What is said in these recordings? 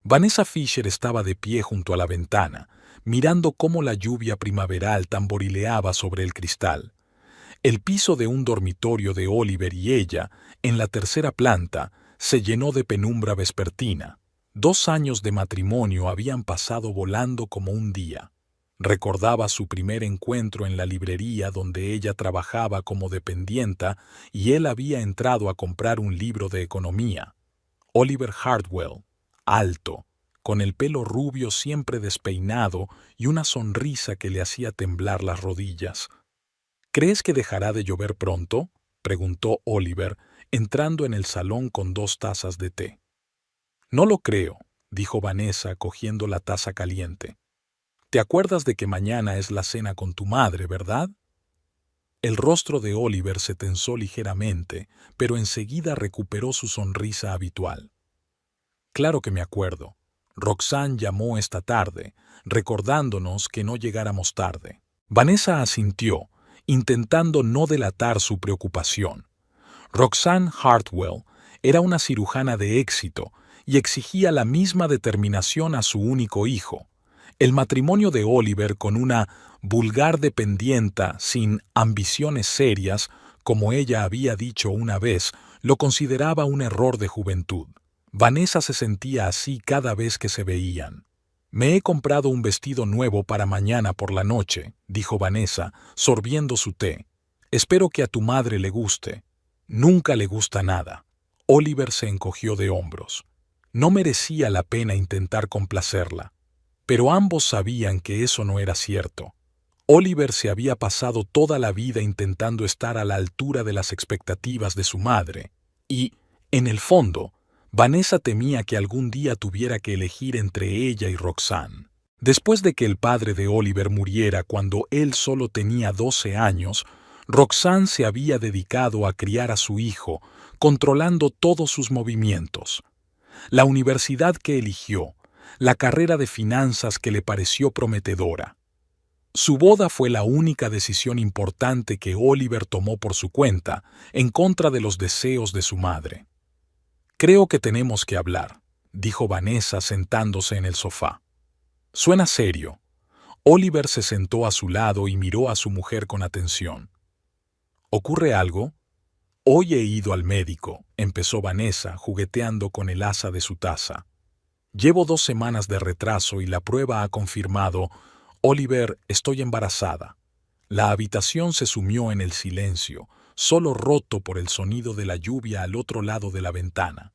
Vanessa Fisher estaba de pie junto a la ventana, mirando cómo la lluvia primaveral tamborileaba sobre el cristal. El piso de un dormitorio de Oliver y ella, en la tercera planta, se llenó de penumbra vespertina. 2 años de matrimonio habían pasado volando como un día. Recordaba su primer encuentro en la librería donde ella trabajaba como dependienta y él había entrado a comprar un libro de economía. Oliver Hartwell, alto, con el pelo rubio siempre despeinado y una sonrisa que le hacía temblar las rodillas. ¿Crees que dejará de llover pronto?, preguntó Oliver, entrando en el salón con 2 tazas de té. No lo creo, dijo Vanessa cogiendo la taza caliente. ¿Te acuerdas de que mañana es la cena con tu madre, verdad? El rostro de Oliver se tensó ligeramente, pero enseguida recuperó su sonrisa habitual. Claro que me acuerdo. Roxanne llamó esta tarde, recordándonos que no llegáramos tarde. Vanessa asintió, intentando no delatar su preocupación. Roxanne Hartwell era una cirujana de éxito y exigía la misma determinación a su único hijo. El matrimonio de Oliver con una vulgar dependienta sin ambiciones serias, como ella había dicho una vez, lo consideraba un error de juventud. Vanessa se sentía así cada vez que se veían. «Me he comprado un vestido nuevo para mañana por la noche», dijo Vanessa, sorbiendo su té. «Espero que a tu madre le guste». «Nunca le gusta nada». Oliver se encogió de hombros. No merecía la pena intentar complacerla. Pero ambos sabían que eso no era cierto. Oliver se había pasado toda la vida intentando estar a la altura de las expectativas de su madre, y, en el fondo, Vanessa temía que algún día tuviera que elegir entre ella y Roxanne. Después de que el padre de Oliver muriera cuando él solo tenía 12 años, Roxanne se había dedicado a criar a su hijo, controlando todos sus movimientos. La universidad que eligió, la carrera de finanzas que le pareció prometedora. Su boda fue la única decisión importante que Oliver tomó por su cuenta, en contra de los deseos de su madre. «Creo que tenemos que hablar», dijo Vanessa sentándose en el sofá. «Suena serio». Oliver se sentó a su lado y miró a su mujer con atención. «¿Ocurre algo?» «Hoy he ido al médico», empezó Vanessa, jugueteando con el asa de su taza. «Llevo 2 semanas de retraso y la prueba ha confirmado, Oliver, estoy embarazada». La habitación se sumió en el silencio, solo roto por el sonido de la lluvia al otro lado de la ventana.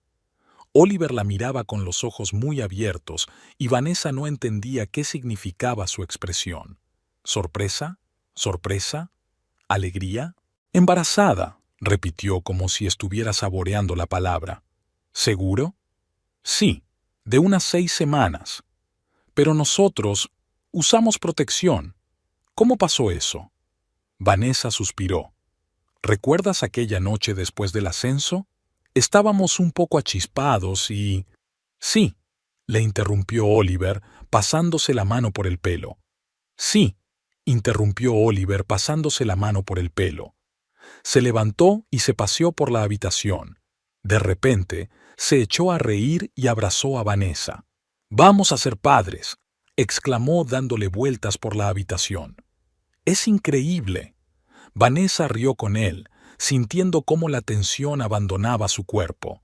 Oliver la miraba con los ojos muy abiertos y Vanessa no entendía qué significaba su expresión. ¿Sorpresa? ¿Sorpresa? ¿Alegría? «Embarazada», repitió como si estuviera saboreando la palabra. «¿Seguro?» «Sí, de unas 6 semanas. Pero nosotros usamos protección. ¿Cómo pasó eso?» Vanessa suspiró. «¿Recuerdas aquella noche después del ascenso? Estábamos un poco achispados y...» «Sí», le interrumpió Oliver, pasándose la mano por el pelo. «Sí», interrumpió Oliver pasándose la mano por el pelo. Se levantó y se paseó por la habitación. De repente, se echó a reír y abrazó a Vanessa. «Vamos a ser padres», exclamó dándole vueltas por la habitación. «Es increíble». Vanessa rió con él, sintiendo cómo la tensión abandonaba su cuerpo.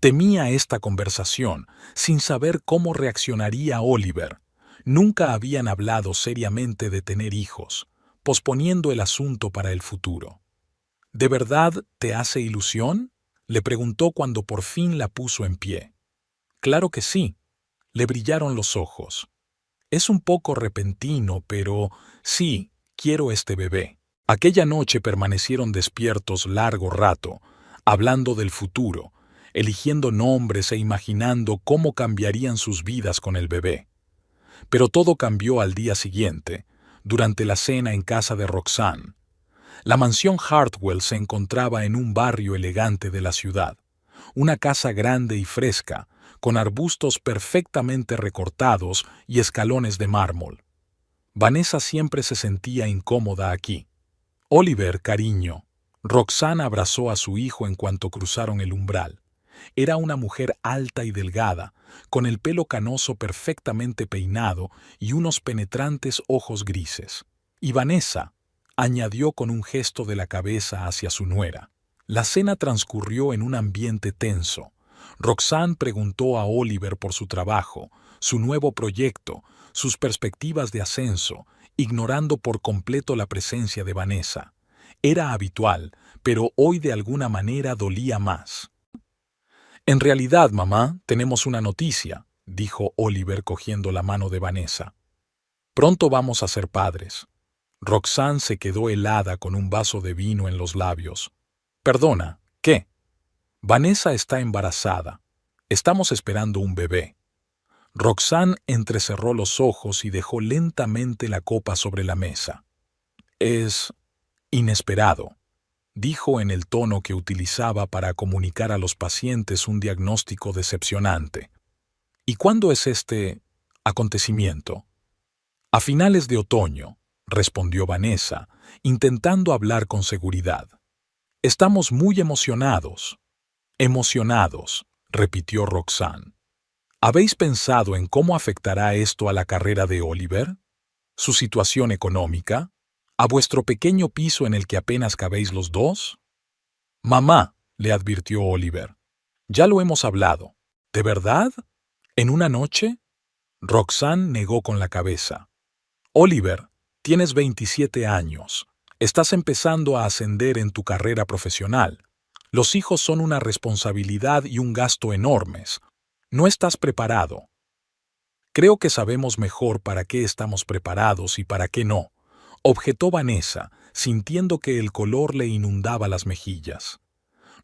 Temía esta conversación, sin saber cómo reaccionaría Oliver. Nunca habían hablado seriamente de tener hijos, posponiendo el asunto para el futuro. «¿De verdad te hace ilusión?», le preguntó cuando por fin la puso en pie. «Claro que sí». Le brillaron los ojos. «Es un poco repentino, pero sí, quiero este bebé». Aquella noche permanecieron despiertos largo rato, hablando del futuro, eligiendo nombres e imaginando cómo cambiarían sus vidas con el bebé. Pero todo cambió al día siguiente, durante la cena en casa de Roxanne. La mansión Hartwell se encontraba en un barrio elegante de la ciudad, una casa grande y fresca, con arbustos perfectamente recortados y escalones de mármol. Vanessa siempre se sentía incómoda aquí. «Oliver, cariño». Roxanne abrazó a su hijo en cuanto cruzaron el umbral. Era una mujer alta y delgada, con el pelo canoso perfectamente peinado y unos penetrantes ojos grises. Y Vanessa, añadió con un gesto de la cabeza hacia su nuera. La cena transcurrió en un ambiente tenso. Roxanne preguntó a Oliver por su trabajo, su nuevo proyecto, sus perspectivas de ascenso, ignorando por completo la presencia de Vanessa. Era habitual, pero hoy de alguna manera dolía más. En realidad, mamá, tenemos una noticia, dijo Oliver cogiendo la mano de Vanessa. Pronto vamos a ser padres. Roxanne se quedó helada con un vaso de vino en los labios. Perdona, ¿qué? Vanessa está embarazada. Estamos esperando un bebé. Roxanne entrecerró los ojos y dejó lentamente la copa sobre la mesa. Es inesperado, dijo en el tono que utilizaba para comunicar a los pacientes un diagnóstico decepcionante. ¿Y cuándo es este acontecimiento? A finales de otoño, respondió Vanessa, intentando hablar con seguridad. Estamos muy emocionados. Emocionados, repitió Roxanne. ¿Habéis pensado en cómo afectará esto a la carrera de Oliver? ¿Su situación económica? ¿A vuestro pequeño piso en el que apenas cabéis los dos? Mamá, le advirtió Oliver. Ya lo hemos hablado. ¿De verdad? ¿En una noche? Roxanne negó con la cabeza. Oliver, tienes 27 años. Estás empezando a ascender en tu carrera profesional. Los hijos son una responsabilidad y un gasto enormes. No estás preparado. Creo que sabemos mejor para qué estamos preparados y para qué no, objetó Vanessa, sintiendo que el color le inundaba las mejillas.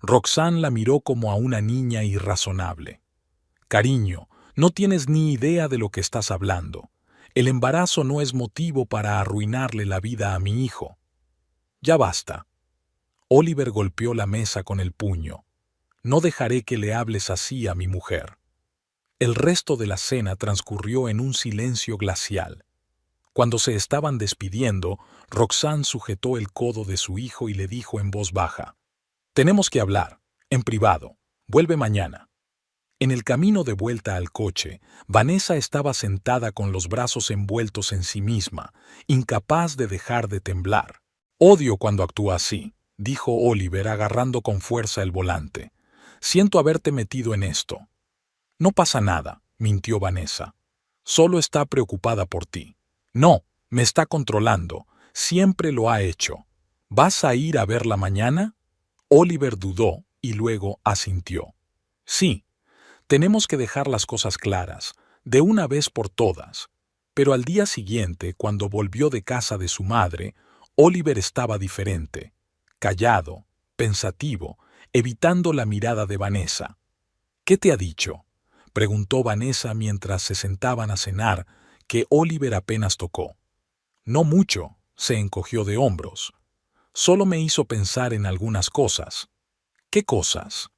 Roxanne la miró como a una niña irrazonable. Cariño, no tienes ni idea de lo que estás hablando. El embarazo no es motivo para arruinarle la vida a mi hijo. Ya basta. Oliver golpeó la mesa con el puño. No dejaré que le hables así a mi mujer. El resto de la cena transcurrió en un silencio glacial. Cuando se estaban despidiendo, Roxanne sujetó el codo de su hijo y le dijo en voz baja: «Tenemos que hablar, en privado. Vuelve mañana». En el camino de vuelta al coche, Vanessa estaba sentada con los brazos envueltos en sí misma, incapaz de dejar de temblar. «Odio cuando actúa así», dijo Oliver agarrando con fuerza el volante. «Siento haberte metido en esto». «No pasa nada», mintió Vanessa. «Solo está preocupada por ti». «No, me está controlando. Siempre lo ha hecho. ¿Vas a ir a verla mañana?» Oliver dudó y luego asintió. «Sí. Tenemos que dejar las cosas claras, de una vez por todas». Pero al día siguiente, cuando volvió de casa de su madre, Oliver estaba diferente, callado, pensativo, evitando la mirada de Vanessa. «¿Qué te ha dicho?», preguntó Vanessa mientras se sentaban a cenar, que Oliver apenas tocó. «No mucho», se encogió de hombros. «Solo me hizo pensar en algunas cosas». «¿Qué cosas?».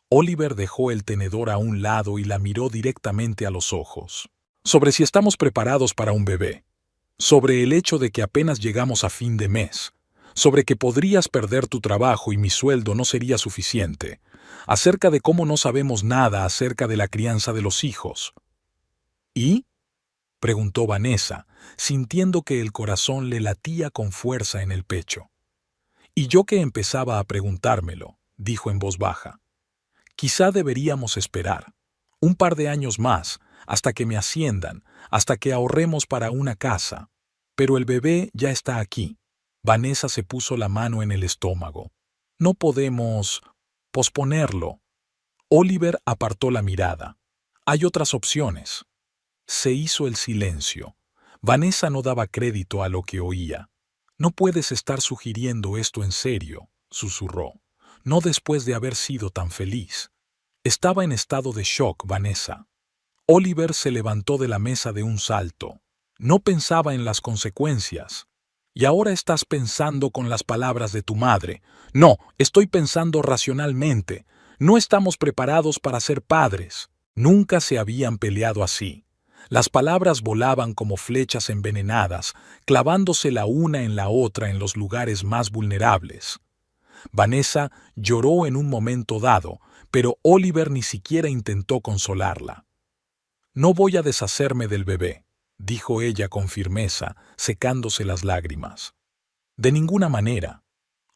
Oliver dejó el tenedor a un lado y la miró directamente a los ojos. «Sobre si estamos preparados para un bebé. Sobre el hecho de que apenas llegamos a fin de mes. Sobre que podrías perder tu trabajo y mi sueldo no sería suficiente. Acerca de cómo no sabemos nada acerca de la crianza de los hijos». «¿Y?», preguntó Vanessa, sintiendo que el corazón le latía con fuerza en el pecho. «Y yo que empezaba a preguntármelo», dijo en voz baja. «Quizá deberíamos esperar un par de años más, hasta que me asciendan, hasta que ahorremos para una casa. Pero el bebé ya está aquí». Vanessa se puso la mano en el estómago. «No podemos posponerlo». Oliver apartó la mirada. «Hay otras opciones». Se hizo el silencio. Vanessa no daba crédito a lo que oía. «No puedes estar sugiriendo esto en serio», susurró. «No después de haber sido tan feliz». Estaba en estado de shock, Vanessa. Oliver se levantó de la mesa de un salto. No pensaba en las consecuencias. «Y ahora estás pensando con las palabras de tu madre». «No, estoy pensando racionalmente. No estamos preparados para ser padres». Nunca se habían peleado así. Las palabras volaban como flechas envenenadas, clavándose la una en la otra en los lugares más vulnerables. Vanessa lloró en un momento dado, pero Oliver ni siquiera intentó consolarla. «No voy a deshacerme del bebé», dijo ella con firmeza, secándose las lágrimas. «De ninguna manera».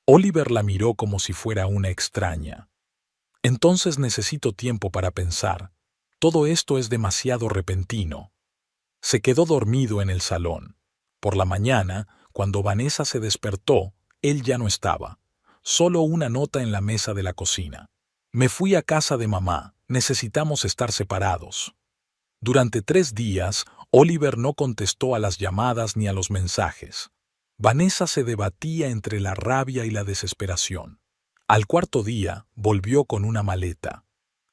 Oliver la miró como si fuera una extraña. «Entonces necesito tiempo para pensar. Todo esto es demasiado repentino». Se quedó dormido en el salón. Por la mañana, cuando Vanessa se despertó, él ya no estaba. Solo una nota en la mesa de la cocina. «Me fui a casa de mamá. Necesitamos estar separados». Durante 3 días, Oliver no contestó a las llamadas ni a los mensajes. Vanessa se debatía entre la rabia y la desesperación. Al 4.º día, volvió con una maleta.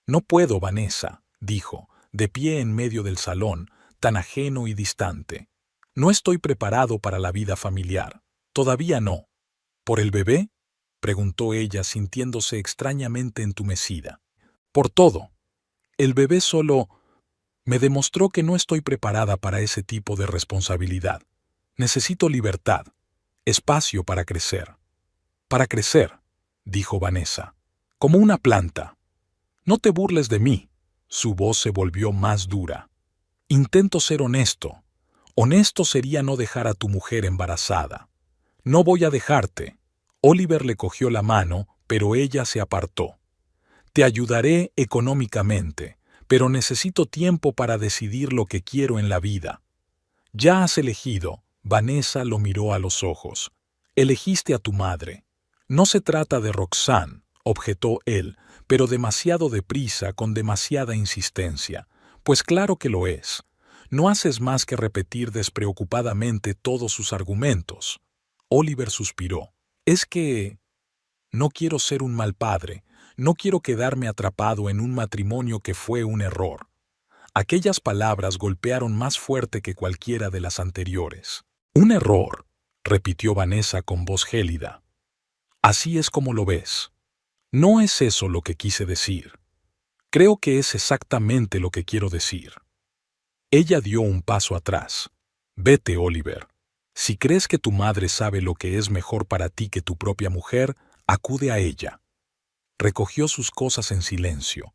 «No puedo, Vanessa», dijo, de pie en medio del salón, tan ajeno y distante. «No estoy preparado para la vida familiar. Todavía no». «¿Por el bebé?», preguntó ella, sintiéndose extrañamente entumecida. «Por todo. El bebé solo me demostró que no estoy preparada para ese tipo de responsabilidad. Necesito libertad, espacio para crecer». «Para crecer», dijo Vanessa, «como una planta». «No te burles de mí». Su voz se volvió más dura. «Intento ser honesto. Honesto sería no dejar a tu mujer embarazada». «No voy a dejarte». Oliver le cogió la mano, pero ella se apartó. «Te ayudaré económicamente, pero necesito tiempo para decidir lo que quiero en la vida». «Ya has elegido». Vanessa lo miró a los ojos. «Elegiste a tu madre». «No se trata de Roxanne», objetó él, pero demasiado deprisa, con demasiada insistencia. «Pues claro que lo es». No haces más que repetir despreocupadamente todos sus argumentos. Oliver suspiró. «Es que no quiero ser un mal padre. No quiero quedarme atrapado en un matrimonio que fue un error». Aquellas palabras golpearon más fuerte que cualquiera de las anteriores. «Un error», repitió Vanessa con voz gélida. «Así es como lo ves». «No es eso lo que quise decir». «Creo que es exactamente lo que quiero decir». Ella dio un paso atrás. «Vete, Oliver. Si crees que tu madre sabe lo que es mejor para ti que tu propia mujer, acude a ella». Recogió sus cosas en silencio.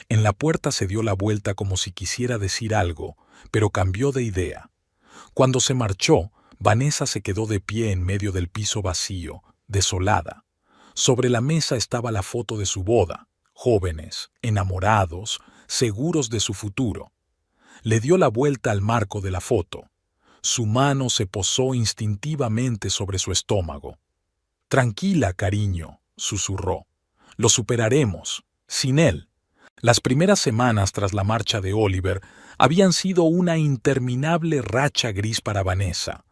En la puerta se dio la vuelta como si quisiera decir algo, pero cambió de idea. Cuando se marchó, Vanessa se quedó de pie en medio del piso vacío, desolada. Sobre la mesa estaba la foto de su boda, jóvenes, enamorados, seguros de su futuro. Le dio la vuelta al marco de la foto. Su mano se posó instintivamente sobre su estómago. «Tranquila, cariño», susurró. «Lo superaremos, sin él». Las primeras semanas tras la marcha de Oliver habían sido una interminable racha gris para Vanessa.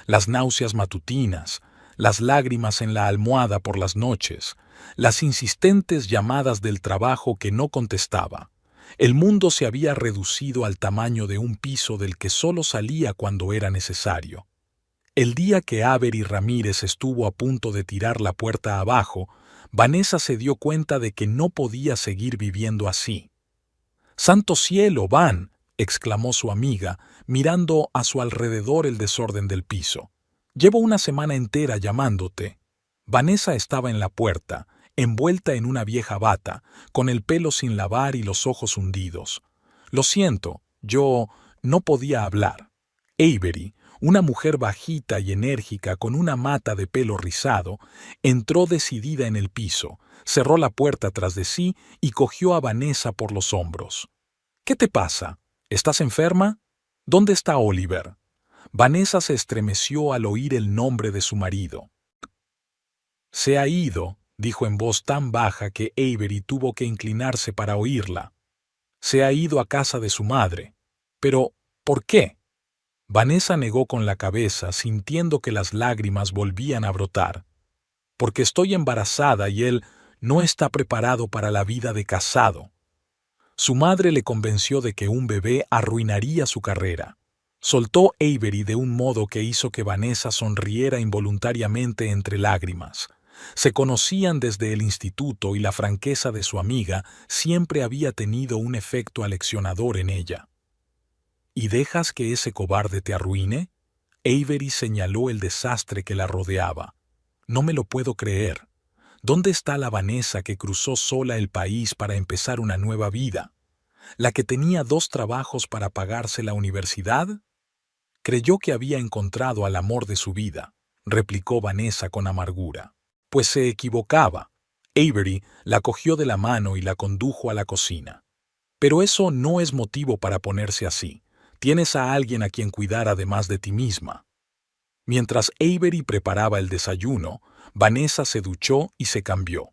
Las náuseas matutinas, las lágrimas en la almohada por las noches, las insistentes llamadas del trabajo que no contestaba. El mundo se había reducido al tamaño de un piso del que solo salía cuando era necesario. El día que Avery Ramírez estuvo a punto de tirar la puerta abajo, Vanessa se dio cuenta de que no podía seguir viviendo así. «¡Santo cielo, Van!», exclamó su amiga, mirando a su alrededor el desorden del piso. «Llevo una semana entera llamándote». Vanessa estaba en la puerta, envuelta en una vieja bata, con el pelo sin lavar y los ojos hundidos. «Lo siento, yo no podía hablar». Avery, una mujer bajita y enérgica con una mata de pelo rizado, entró decidida en el piso, cerró la puerta tras de sí y cogió a Vanessa por los hombros. «¿Qué te pasa? ¿Estás enferma? ¿Dónde está Oliver?». Vanessa se estremeció al oír el nombre de su marido. «Se ha ido», dijo en voz tan baja que Avery tuvo que inclinarse para oírla. «Se ha ido a casa de su madre». «¿Pero por qué?». Vanessa negó con la cabeza, sintiendo que las lágrimas volvían a brotar. «Porque estoy embarazada y él no está preparado para la vida de casado». Su madre le convenció de que un bebé arruinaría su carrera. Soltó Avery de un modo que hizo que Vanessa sonriera involuntariamente entre lágrimas. Se conocían desde el instituto y la franqueza de su amiga siempre había tenido un efecto aleccionador en ella. «¿Y dejas que ese cobarde te arruine?». Avery señaló el desastre que la rodeaba. «No me lo puedo creer. ¿Dónde está la Vanessa que cruzó sola el país para empezar una nueva vida? ¿La que tenía 2 trabajos para pagarse la universidad? Creyó que había encontrado al amor de su vida, replicó Vanessa con amargura. Pues se equivocaba. Avery la cogió de la mano y la condujo a la cocina. Pero eso no es motivo para ponerse así. Tienes a alguien a quien cuidar además de ti misma. Mientras Avery preparaba el desayuno, Vanessa se duchó y se cambió.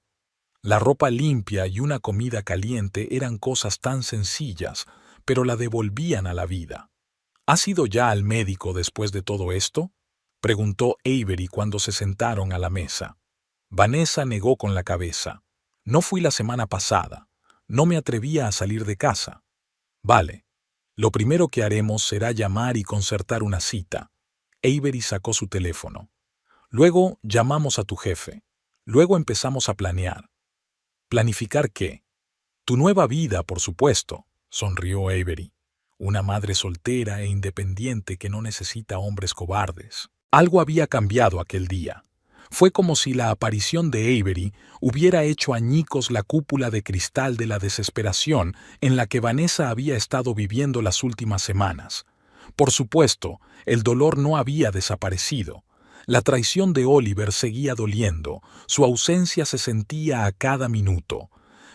La ropa limpia y una comida caliente eran cosas tan sencillas, pero la devolvían a la vida. ¿Has ido ya al médico después de todo esto?, preguntó Avery cuando se sentaron a la mesa. Vanessa negó con la cabeza. No fui la semana pasada. No me atrevía a salir de casa. Vale. Lo primero que haremos será llamar y concertar una cita. Avery sacó su teléfono. Luego llamamos a tu jefe. Luego empezamos a planear. ¿Planificar qué? Tu nueva vida, por supuesto, sonrió Avery. Una madre soltera e independiente que no necesita hombres cobardes. Algo había cambiado aquel día. Fue como si la aparición de Avery hubiera hecho añicos la cúpula de cristal de la desesperación en la que Vanessa había estado viviendo las últimas semanas. Por supuesto, el dolor no había desaparecido. La traición de Oliver seguía doliendo, su ausencia se sentía a cada minuto.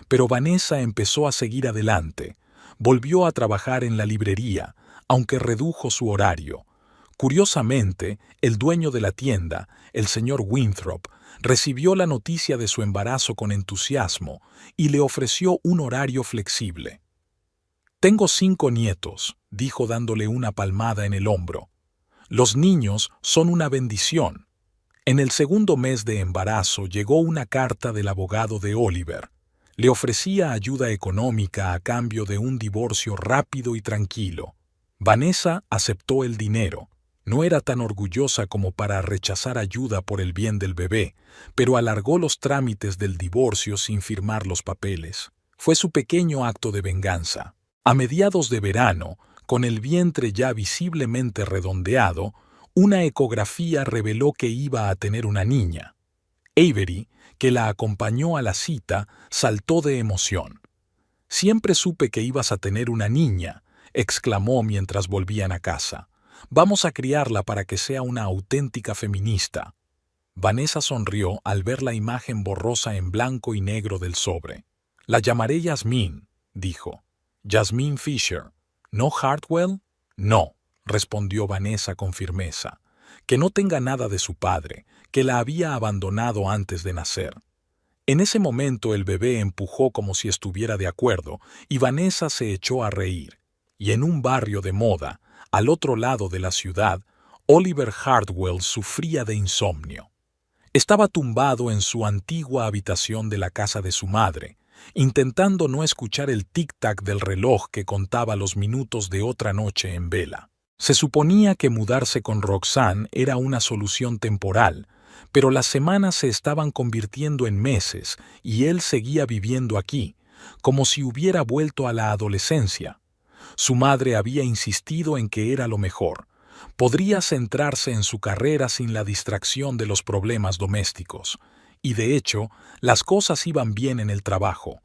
Pero Vanessa empezó a seguir adelante. Volvió a trabajar en la librería, aunque redujo su horario. Curiosamente, el dueño de la tienda, el señor Winthrop, recibió la noticia de su embarazo con entusiasmo y le ofreció un horario flexible. «Tengo 5 nietos», dijo dándole una palmada en el hombro. «Los niños son una bendición». En el segundo mes de embarazo llegó una carta del abogado de Oliver. Le ofrecía ayuda económica a cambio de un divorcio rápido y tranquilo. Vanessa aceptó el dinero. No era tan orgullosa como para rechazar ayuda por el bien del bebé, pero alargó los trámites del divorcio sin firmar los papeles. Fue su pequeño acto de venganza. A mediados de verano, con el vientre ya visiblemente redondeado, una ecografía reveló que iba a tener una niña. Avery, que la acompañó a la cita, saltó de emoción. «Siempre supe que ibas a tener una niña», exclamó mientras volvían a casa. «Vamos a criarla para que sea una auténtica feminista». Vanessa sonrió al ver la imagen borrosa en blanco y negro del sobre. «La llamaré Yasmín», dijo. «Yasmín Fisher. ¿No Hartwell?» «No», respondió Vanessa con firmeza. «Que no tenga nada de su padre, que la había abandonado antes de nacer». En ese momento el bebé empujó como si estuviera de acuerdo y Vanessa se echó a reír. Y en un barrio de moda, al otro lado de la ciudad, Oliver Hartwell sufría de insomnio. Estaba tumbado en su antigua habitación de la casa de su madre, intentando no escuchar el tic-tac del reloj que contaba los minutos de otra noche en vela. Se suponía que mudarse con Roxanne era una solución temporal, pero las semanas se estaban convirtiendo en meses y él seguía viviendo aquí, como si hubiera vuelto a la adolescencia. Su madre había insistido en que era lo mejor. Podría centrarse en su carrera sin la distracción de los problemas domésticos. Y de hecho, las cosas iban bien en el trabajo.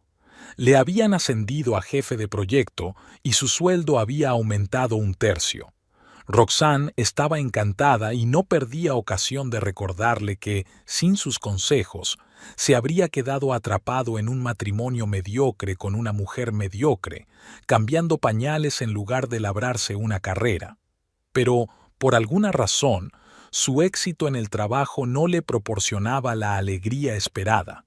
Le habían ascendido a jefe de proyecto y su sueldo había aumentado 1/3. Roxanne estaba encantada y no perdía ocasión de recordarle que, sin sus consejos, se habría quedado atrapado en un matrimonio mediocre con una mujer mediocre, cambiando pañales en lugar de labrarse una carrera. Pero, por alguna razón, su éxito en el trabajo no le proporcionaba la alegría esperada.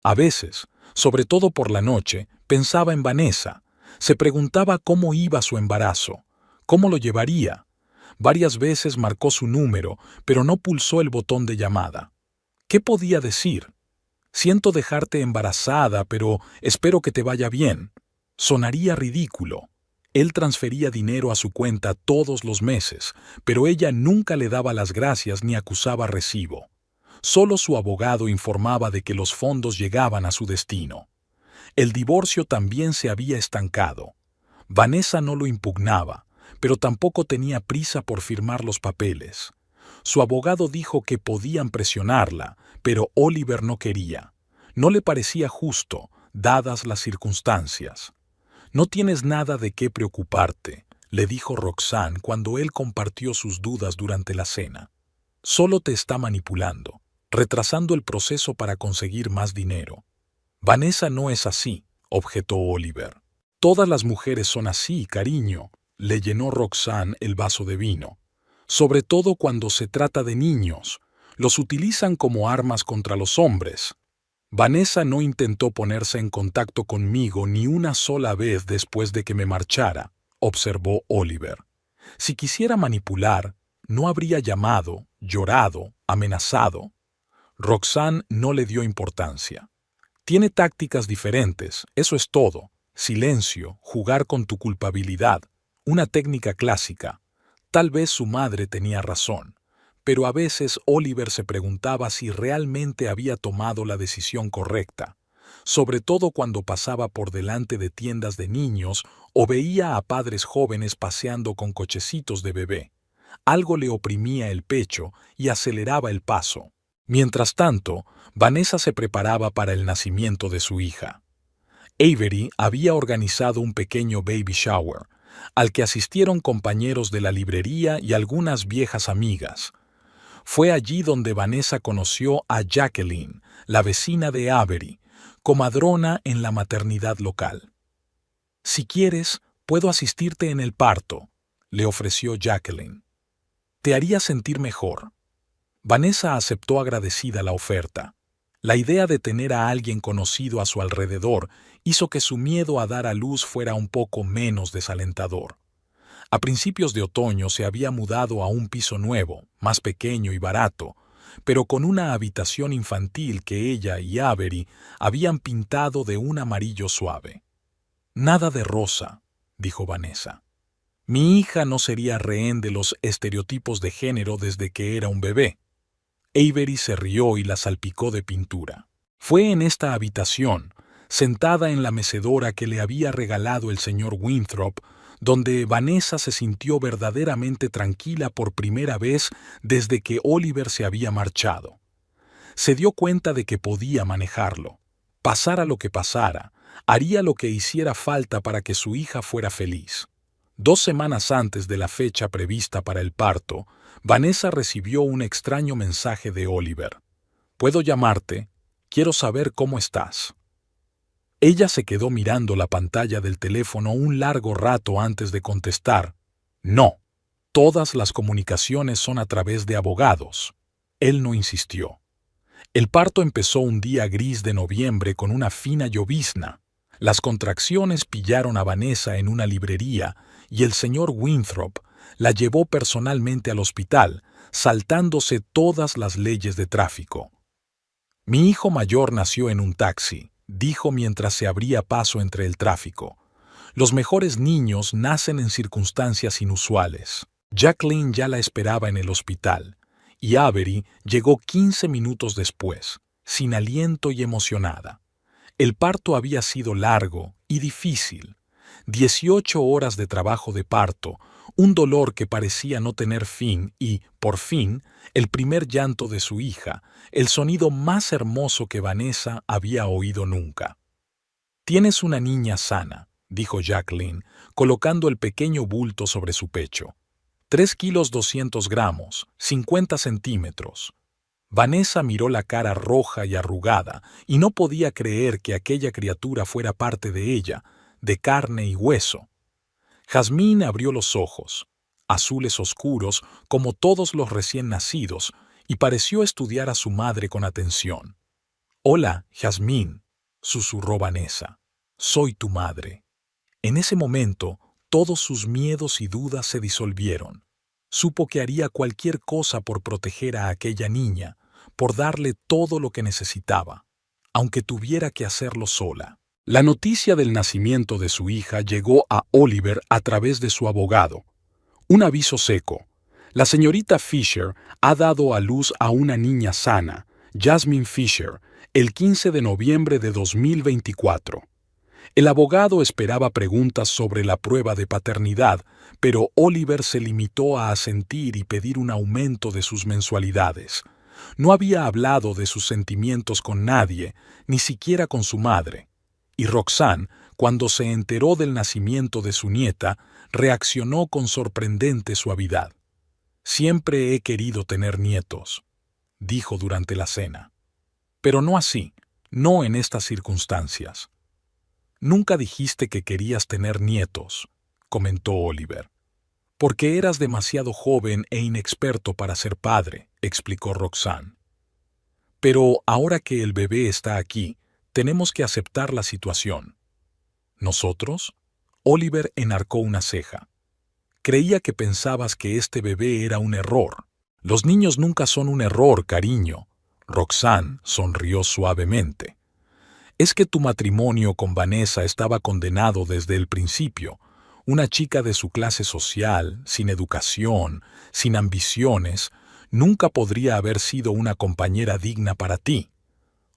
A veces, sobre todo por la noche, pensaba en Vanessa. Se preguntaba cómo iba su embarazo. ¿Cómo lo llevaría? Varias veces marcó su número, pero no pulsó el botón de llamada. ¿Qué podía decir? «Siento dejarte embarazada, pero espero que te vaya bien». Sonaría ridículo. Él transfería dinero a su cuenta todos los meses, pero ella nunca le daba las gracias ni acusaba recibo. Solo su abogado informaba de que los fondos llegaban a su destino. El divorcio también se había estancado. Vanessa no lo impugnaba, pero tampoco tenía prisa por firmar los papeles. Su abogado dijo que podían presionarla, pero Oliver no quería. No le parecía justo, dadas las circunstancias. «No tienes nada de qué preocuparte», le dijo Roxanne cuando él compartió sus dudas durante la cena. «Solo te está manipulando, retrasando el proceso para conseguir más dinero». «Vanessa no es así», objetó Oliver. «Todas las mujeres son así, cariño», le llenó Roxanne el vaso de vino. «Sobre todo cuando se trata de niños. Los utilizan como armas contra los hombres». «Vanessa no intentó ponerse en contacto conmigo ni una sola vez después de que me marchara», observó Oliver. «Si quisiera manipular, no habría llamado, llorado, amenazado». Roxanne no le dio importancia. «Tiene tácticas diferentes, eso es todo. Silencio, jugar con tu culpabilidad, una técnica clásica. Tal vez su madre tenía razón, pero a veces Oliver se preguntaba si realmente había tomado la decisión correcta, sobre todo cuando pasaba por delante de tiendas de niños o veía a padres jóvenes paseando con cochecitos de bebé. Algo le oprimía el pecho y aceleraba el paso. Mientras tanto, Vanessa se preparaba para el nacimiento de su hija. Avery había organizado un pequeño baby shower, al que asistieron compañeros de la librería y algunas viejas amigas. Fue allí donde Vanessa conoció a Jacqueline, la vecina de Avery, comadrona en la maternidad local. «Si quieres, puedo asistirte en el parto», le ofreció Jacqueline. «Te haría sentir mejor». Vanessa aceptó agradecida la oferta. La idea de tener a alguien conocido a su alrededor hizo que su miedo a dar a luz fuera un poco menos desalentador. A principios de otoño se había mudado a un piso nuevo, más pequeño y barato, pero con una habitación infantil que ella y Avery habían pintado de un amarillo suave. «Nada de rosa», dijo Vanessa. «Mi hija no sería rehén de los estereotipos de género desde que era un bebé». Avery se rió y la salpicó de pintura. Fue en esta habitación, sentada en la mecedora que le había regalado el señor Winthrop, donde Vanessa se sintió verdaderamente tranquila por primera vez desde que Oliver se había marchado. Se dio cuenta de que podía manejarlo. Pasara lo que pasara, haría lo que hiciera falta para que su hija fuera feliz. 2 semanas antes de la fecha prevista para el parto, Vanessa recibió un extraño mensaje de Oliver. «¿Puedo llamarte? Quiero saber cómo estás». Ella se quedó mirando la pantalla del teléfono un largo rato antes de contestar. «No, todas las comunicaciones son a través de abogados». Él no insistió. El parto empezó un día gris de noviembre con una fina llovizna. Las contracciones pillaron a Vanessa en una librería y el señor Winthrop la llevó personalmente al hospital, saltándose todas las leyes de tráfico. «Mi hijo mayor nació en un taxi», dijo mientras se abría paso entre el tráfico. «Los mejores niños nacen en circunstancias inusuales». Jacqueline ya la esperaba en el hospital, y Avery llegó 15 minutos después, sin aliento y emocionada. El parto había sido largo y difícil. 18 horas de trabajo de parto, un dolor que parecía no tener fin y, por fin, el primer llanto de su hija, el sonido más hermoso que Vanessa había oído nunca. «Tienes una niña sana», dijo Jacqueline, colocando el pequeño bulto sobre su pecho. 3 kilos 200 gramos, 50 centímetros. Vanessa miró la cara roja y arrugada y no podía creer que aquella criatura fuera parte de ella, de carne y hueso. Jazmín abrió los ojos, azules oscuros como todos los recién nacidos, y pareció estudiar a su madre con atención. «Hola, Jazmín», susurró Vanessa. «Soy tu madre». En ese momento, todos sus miedos y dudas se disolvieron. Supo que haría cualquier cosa por proteger a aquella niña, por darle todo lo que necesitaba, aunque tuviera que hacerlo sola. La noticia del nacimiento de su hija llegó a Oliver a través de su abogado. Un aviso seco. La señorita Fisher ha dado a luz a una niña sana, Jasmine Fisher, el 15 de noviembre de 2024. El abogado esperaba preguntas sobre la prueba de paternidad, pero Oliver se limitó a asentir y pedir un aumento de sus mensualidades. No había hablado de sus sentimientos con nadie, ni siquiera con su madre. Y Roxanne, cuando se enteró del nacimiento de su nieta, reaccionó con sorprendente suavidad. «Siempre he querido tener nietos», dijo durante la cena. «Pero no así, no en estas circunstancias». «Nunca dijiste que querías tener nietos», comentó Oliver. «Porque eras demasiado joven e inexperto para ser padre», explicó Roxanne. «Pero ahora que el bebé está aquí, tenemos que aceptar la situación». «¿Nosotros?», Oliver enarcó una ceja. «Creía que pensabas que este bebé era un error». «Los niños nunca son un error, cariño». Roxanne sonrió suavemente. «Es que tu matrimonio con Vanessa estaba condenado desde el principio. Una chica de su clase social, sin educación, sin ambiciones, nunca podría haber sido una compañera digna para ti».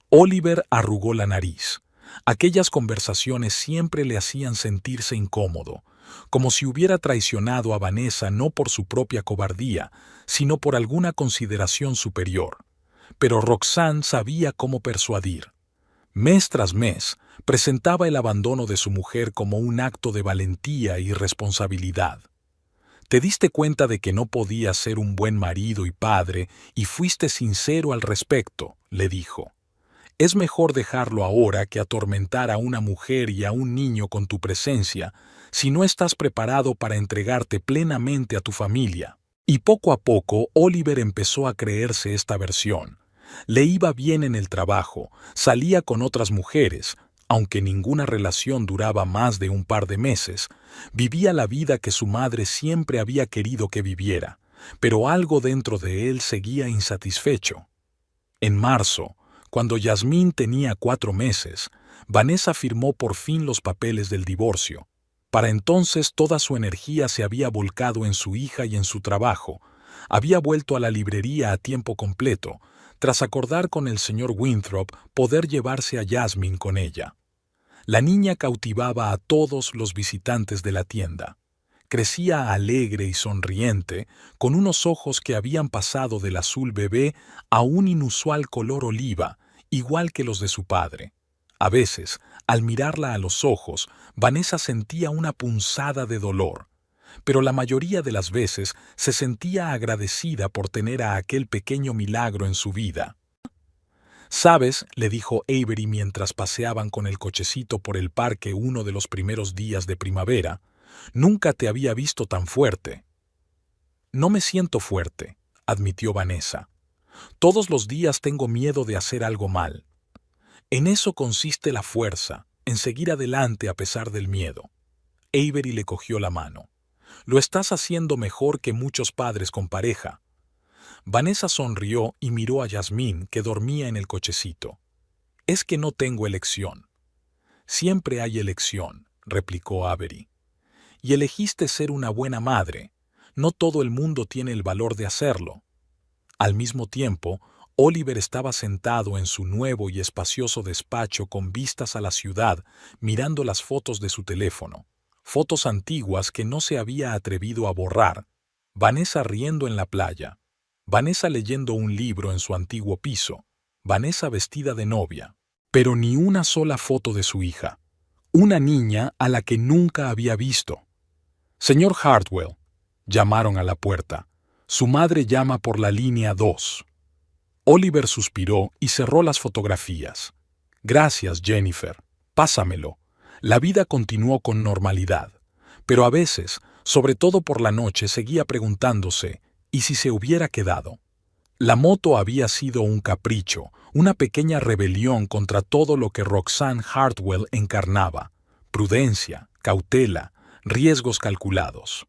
Oliver arrugó la nariz. Aquellas conversaciones siempre le hacían sentirse incómodo, como si hubiera traicionado a Vanessa no por su propia cobardía, sino por alguna consideración superior. Pero Roxanne sabía cómo persuadir. Mes tras mes, presentaba el abandono de su mujer como un acto de valentía y responsabilidad. «Te diste cuenta de que no podías ser un buen marido y padre y fuiste sincero al respecto», le dijo. «Es mejor dejarlo ahora que atormentar a una mujer y a un niño con tu presencia si no estás preparado para entregarte plenamente a tu familia». Y poco a poco Oliver empezó a creerse esta versión. Le iba bien en el trabajo, salía con otras mujeres, aunque ninguna relación duraba más de un par de meses, vivía la vida que su madre siempre había querido que viviera, pero algo dentro de él seguía insatisfecho. En marzo, cuando Yasmín tenía 4 meses, Vanessa firmó por fin los papeles del divorcio. Para entonces toda su energía se había volcado en su hija y en su trabajo. Había vuelto a la librería a tiempo completo, tras acordar con el señor Winthrop poder llevarse a Yasmín con ella. La niña cautivaba a todos los visitantes de la tienda. Crecía alegre y sonriente, con unos ojos que habían pasado del azul bebé a un inusual color oliva, igual que los de su padre. A veces, al mirarla a los ojos, Vanessa sentía una punzada de dolor, pero la mayoría de las veces se sentía agradecida por tener a aquel pequeño milagro en su vida. «¿Sabes?», le dijo Avery mientras paseaban con el cochecito por el parque uno de los primeros días de primavera, «nunca te había visto tan fuerte». «No me siento fuerte», admitió Vanessa. «Todos los días tengo miedo de hacer algo mal. En eso consiste la fuerza, en seguir adelante a pesar del miedo». Avery le cogió la mano. «Lo estás haciendo mejor que muchos padres con pareja». Vanessa sonrió y miró a Yasmín, que dormía en el cochecito. «Es que no tengo elección». «Siempre hay elección», replicó Avery. «Y elegiste ser una buena madre. No todo el mundo tiene el valor de hacerlo». Al mismo tiempo, Oliver estaba sentado en su nuevo y espacioso despacho con vistas a la ciudad, mirando las fotos de su teléfono. Fotos antiguas que no se había atrevido a borrar. Vanessa riendo en la playa. Vanessa leyendo un libro en su antiguo piso. Vanessa vestida de novia. Pero ni una sola foto de su hija. Una niña a la que nunca había visto. «Señor Hartwell», llamaron a la puerta. «Su madre llama por la línea 2». Oliver suspiró y cerró las fotografías. «Gracias, Jennifer. Pásamelo». La vida continuó con normalidad. Pero a veces, sobre todo por la noche, seguía preguntándose, ¿y si se hubiera quedado? La moto había sido un capricho, una pequeña rebelión contra todo lo que Roxanne Hartwell encarnaba: prudencia, cautela, riesgos calculados.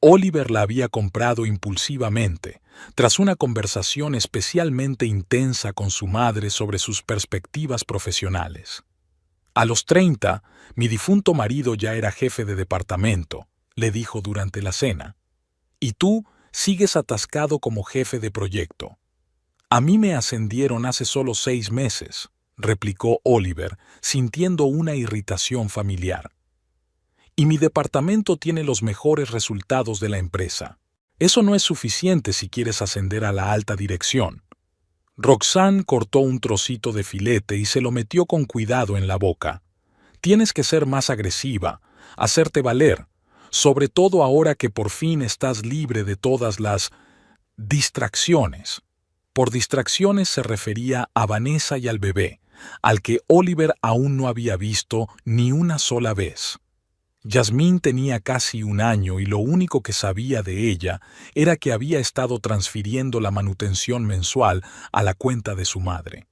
Oliver la había comprado impulsivamente, tras una conversación especialmente intensa con su madre sobre sus perspectivas profesionales. «A los 30, mi difunto marido ya era jefe de departamento», le dijo durante la cena. «Y tú sigues atascado como jefe de proyecto. A mí me ascendieron hace solo 6 meses. replicó Oliver, sintiendo una irritación familiar. Y mi departamento tiene los mejores resultados de la empresa. Eso no es suficiente si quieres ascender a la alta dirección. Roxanne cortó un trocito de filete y se lo metió con cuidado en la boca. Tienes que ser más agresiva, hacerte valer, sobre todo ahora que por fin estás libre de todas las distracciones. Por distracciones se refería a Vanessa y al bebé, al que Oliver aún no había visto ni una sola vez. Yasmín tenía casi 1 año y lo único que sabía de ella era que había estado transfiriendo la manutención mensual a la cuenta de su madre.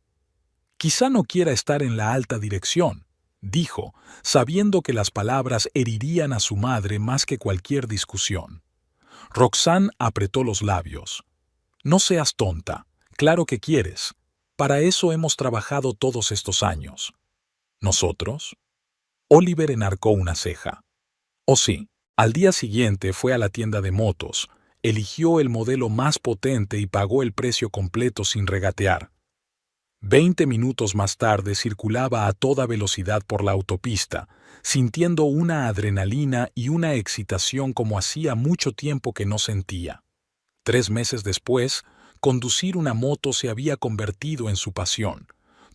Quizá no quiera estar en la alta dirección, dijo, sabiendo que las palabras herirían a su madre más que cualquier discusión. Roxanne apretó los labios. No seas tonta, claro que quieres. Para eso hemos trabajado todos estos años. ¿Nosotros? Oliver enarcó una ceja. Oh sí, al día siguiente fue a la tienda de motos, eligió el modelo más potente y pagó el precio completo sin regatear. 20 minutos más tarde circulaba a toda velocidad por la autopista, sintiendo una adrenalina y una excitación como hacía mucho tiempo que no sentía. 3 meses después, conducir una moto se había convertido en su pasión.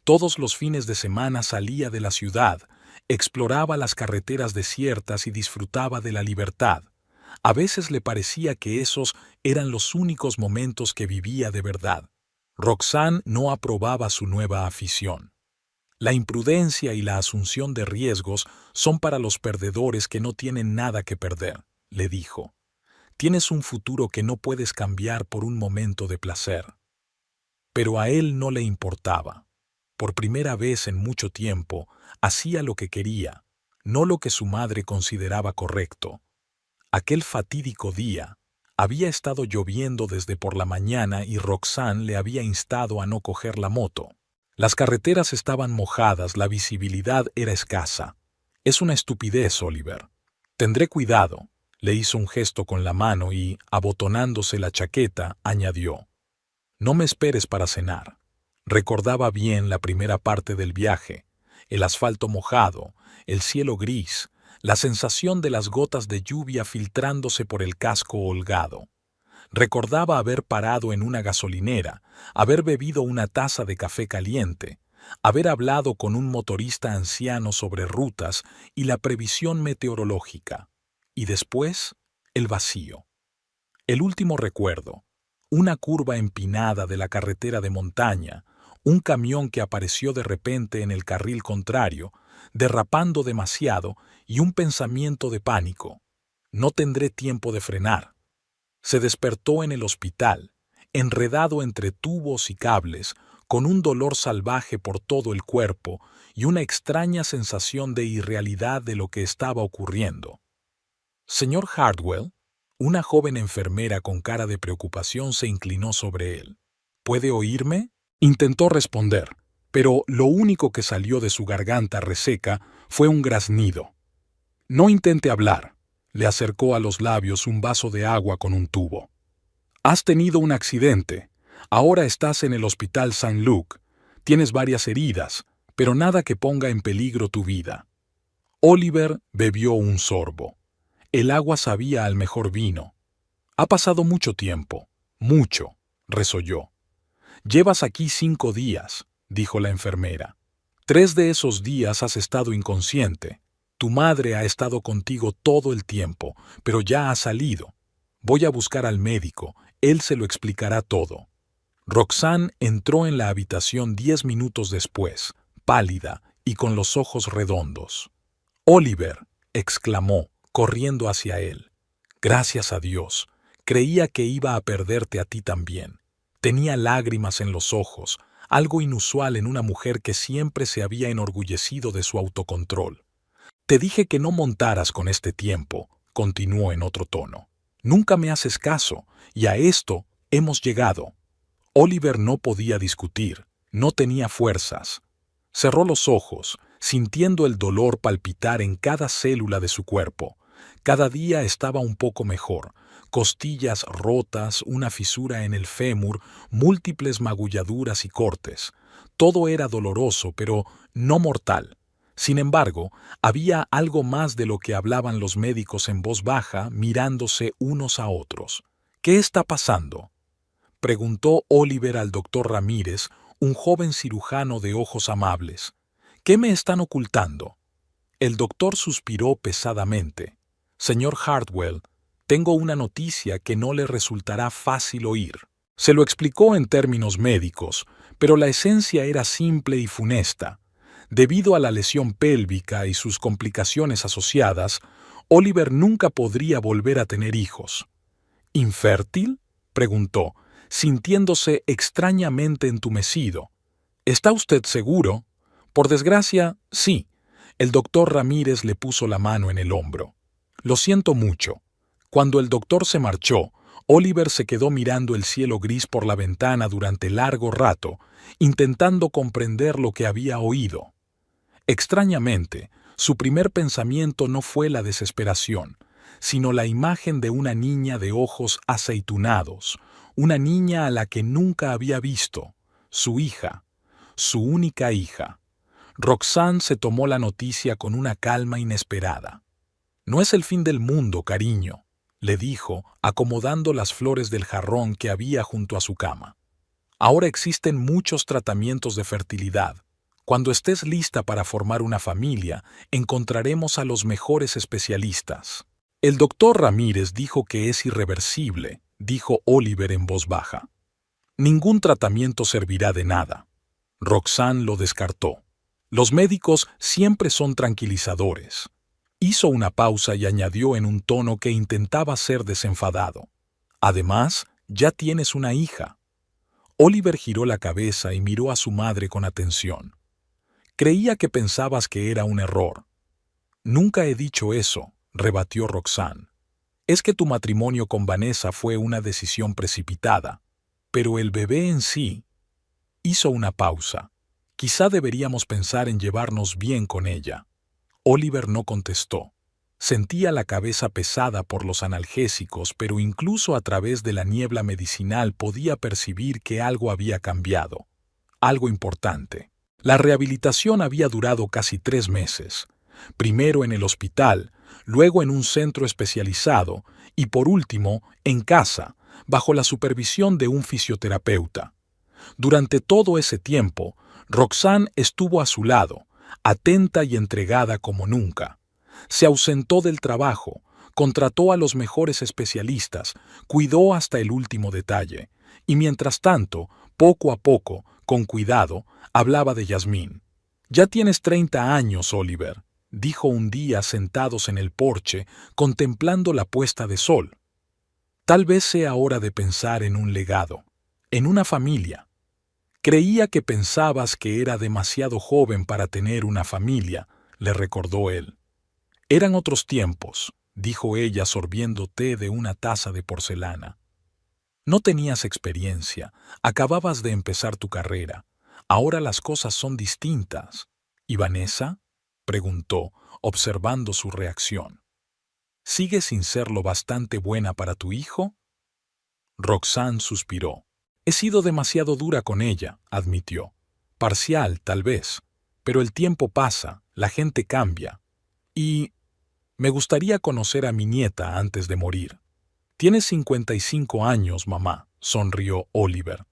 Todos los fines de semana salía de la ciudad, exploraba las carreteras desiertas y disfrutaba de la libertad. A veces le parecía que esos eran los únicos momentos que vivía de verdad. Roxanne no aprobaba su nueva afición. La imprudencia y la asunción de riesgos son para los perdedores que no tienen nada que perder, le dijo. Tienes un futuro que no puedes cambiar por un momento de placer. Pero a él no le importaba. Por primera vez en mucho tiempo, hacía lo que quería, no lo que su madre consideraba correcto. Aquel fatídico día, había estado lloviendo desde por la mañana y Roxanne le había instado a no coger la moto. Las carreteras estaban mojadas, la visibilidad era escasa. Es una estupidez, Oliver. Tendré cuidado, le hizo un gesto con la mano y, abotonándose la chaqueta, añadió. No me esperes para cenar. Recordaba bien la primera parte del viaje, el asfalto mojado, el cielo gris, la sensación de las gotas de lluvia filtrándose por el casco holgado. Recordaba haber parado en una gasolinera, haber bebido una taza de café caliente, haber hablado con un motorista anciano sobre rutas y la previsión meteorológica. Y después, el vacío. El último recuerdo, una curva empinada de la carretera de montaña, un camión que apareció de repente en el carril contrario, derrapando demasiado, y un pensamiento de pánico. No tendré tiempo de frenar. Se despertó en el hospital, enredado entre tubos y cables, con un dolor salvaje por todo el cuerpo y una extraña sensación de irrealidad de lo que estaba ocurriendo. Señor Hardwell, una joven enfermera con cara de preocupación se inclinó sobre él. ¿Puede oírme? Intentó responder, pero lo único que salió de su garganta reseca fue un graznido. No intente hablar. Le acercó a los labios un vaso de agua con un tubo. Has tenido un accidente. Ahora estás en el Hospital St. Luke. Tienes varias heridas, pero nada que ponga en peligro tu vida. Oliver bebió un sorbo. El agua sabía al mejor vino. Ha pasado mucho tiempo. Mucho, resolló. Llevas aquí 5 días, dijo la enfermera. 3 de esos días has estado inconsciente. Tu madre ha estado contigo todo el tiempo, pero ya ha salido. Voy a buscar al médico, él se lo explicará todo. Roxanne entró en la habitación 10 minutos después, pálida y con los ojos redondos. Oliver, exclamó, corriendo hacia él. Gracias a Dios, creía que iba a perderte a ti también. Tenía lágrimas en los ojos, algo inusual en una mujer que siempre se había enorgullecido de su autocontrol. Te dije que no montaras con este tiempo, continuó en otro tono. Nunca me haces caso, y a esto hemos llegado. Oliver no podía discutir, no tenía fuerzas. Cerró los ojos, sintiendo el dolor palpitar en cada célula de su cuerpo, Cada día estaba un poco mejor. Costillas rotas, una fisura en el fémur, múltiples magulladuras y cortes. Todo era doloroso, pero no mortal. Sin embargo, había algo más de lo que hablaban los médicos en voz baja, mirándose unos a otros. ¿Qué está pasando?, preguntó Oliver al doctor Ramírez, un joven cirujano de ojos amables. ¿Qué me están ocultando? El doctor suspiró pesadamente. Señor Hartwell, tengo una noticia que no le resultará fácil oír. Se lo explicó en términos médicos, pero la esencia era simple y funesta. Debido a la lesión pélvica y sus complicaciones asociadas, Oliver nunca podría volver a tener hijos. ¿Infértil?, preguntó, sintiéndose extrañamente entumecido. ¿Está usted seguro? Por desgracia, sí. El doctor Ramírez le puso la mano en el hombro. Lo siento mucho. Cuando el doctor se marchó, Oliver se quedó mirando el cielo gris por la ventana durante largo rato, intentando comprender lo que había oído. Extrañamente, su primer pensamiento no fue la desesperación, sino la imagen de una niña de ojos aceitunados, una niña a la que nunca había visto, su hija, su única hija. Roxanne se tomó la noticia con una calma inesperada. «No es el fin del mundo, cariño», le dijo, acomodando las flores del jarrón que había junto a su cama. «Ahora existen muchos tratamientos de fertilidad. Cuando estés lista para formar una familia, encontraremos a los mejores especialistas». «El doctor Ramírez dijo que es irreversible», dijo Oliver en voz baja. «Ningún tratamiento servirá de nada». Roxanne lo descartó. «Los médicos siempre son tranquilizadores». Hizo una pausa y añadió en un tono que intentaba ser desenfadado. «Además, ya tienes una hija». Oliver giró la cabeza y miró a su madre con atención. «Creía que pensabas que era un error». «Nunca he dicho eso», rebatió Roxanne. «Es que tu matrimonio con Vanessa fue una decisión precipitada. Pero el bebé en sí...» Hizo una pausa. «Quizá deberíamos pensar en llevarnos bien con ella». Oliver no contestó. Sentía la cabeza pesada por los analgésicos, pero incluso a través de la niebla medicinal podía percibir que algo había cambiado. Algo importante. La rehabilitación había durado casi 3 meses. Primero en el hospital, luego en un centro especializado y por último en casa, bajo la supervisión de un fisioterapeuta. Durante todo ese tiempo, Roxanne estuvo a su lado, atenta y entregada como nunca. Se ausentó del trabajo, contrató a los mejores especialistas, cuidó hasta el último detalle, y mientras tanto, poco a poco, con cuidado, hablaba de Yasmín. «Ya tienes 30 años, Oliver», dijo un día sentados en el porche, contemplando la puesta de sol. «Tal vez sea hora de pensar en un legado, en una familia». «Creía que pensabas que era demasiado joven para tener una familia», le recordó él. «Eran otros tiempos», dijo ella sorbiendo té de una taza de porcelana. «No tenías experiencia, acababas de empezar tu carrera. Ahora las cosas son distintas». «¿Y Vanessa?», preguntó, observando su reacción. «¿Sigue sin ser lo bastante buena para tu hijo?». Roxanne suspiró. «He sido demasiado dura con ella», admitió. «Parcial, tal vez. Pero el tiempo pasa, la gente cambia. Y me gustaría conocer a mi nieta antes de morir». «Tienes 55 años, mamá», sonrió Oliver.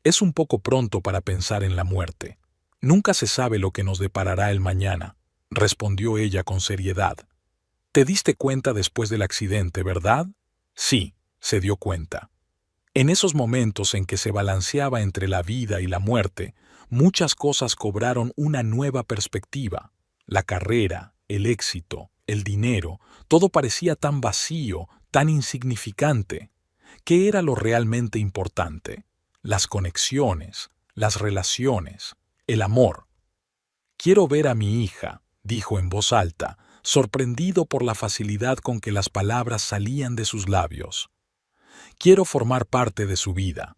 «Es un poco pronto para pensar en la muerte. Nunca se sabe lo que nos deparará el mañana», respondió ella con seriedad. «Te diste cuenta después del accidente, ¿verdad?». «Sí», se dio cuenta. En esos momentos en que se balanceaba entre la vida y la muerte, muchas cosas cobraron una nueva perspectiva. La carrera, el éxito, el dinero, todo parecía tan vacío, tan insignificante. ¿Qué era lo realmente importante? Las conexiones, las relaciones, el amor. «Quiero ver a mi hija», dijo en voz alta, sorprendido por la facilidad con que las palabras salían de sus labios. «Quiero formar parte de su vida».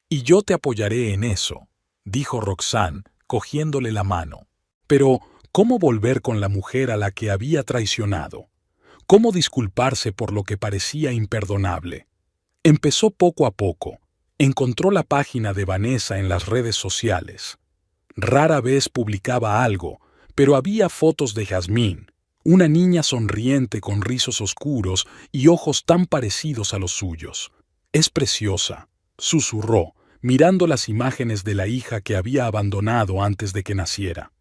«Y yo te apoyaré en eso», dijo Roxanne, cogiéndole la mano. «Pero, ¿cómo volver con la mujer a la que había traicionado? ¿Cómo disculparse por lo que parecía imperdonable? Empezó poco a poco. Encontró la página de Vanessa en las redes sociales. Rara vez publicaba algo, pero había fotos de Jasmine, una niña sonriente con rizos oscuros y ojos tan parecidos a los suyos. «Es preciosa», susurró, mirando las imágenes de la hija que había abandonado antes de que naciera.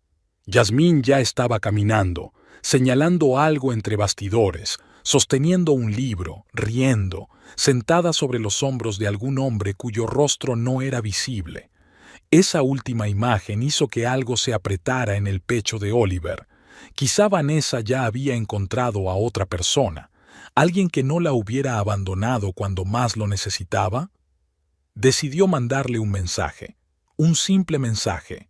Jasmine ya estaba caminando, señalando algo entre bastidores, sosteniendo un libro, riendo, sentada sobre los hombros de algún hombre cuyo rostro no era visible. Esa última imagen hizo que algo se apretara en el pecho de Oliver. Quizá Vanessa ya había encontrado a otra persona, alguien que no la hubiera abandonado cuando más lo necesitaba. Decidió mandarle un mensaje, un simple mensaje.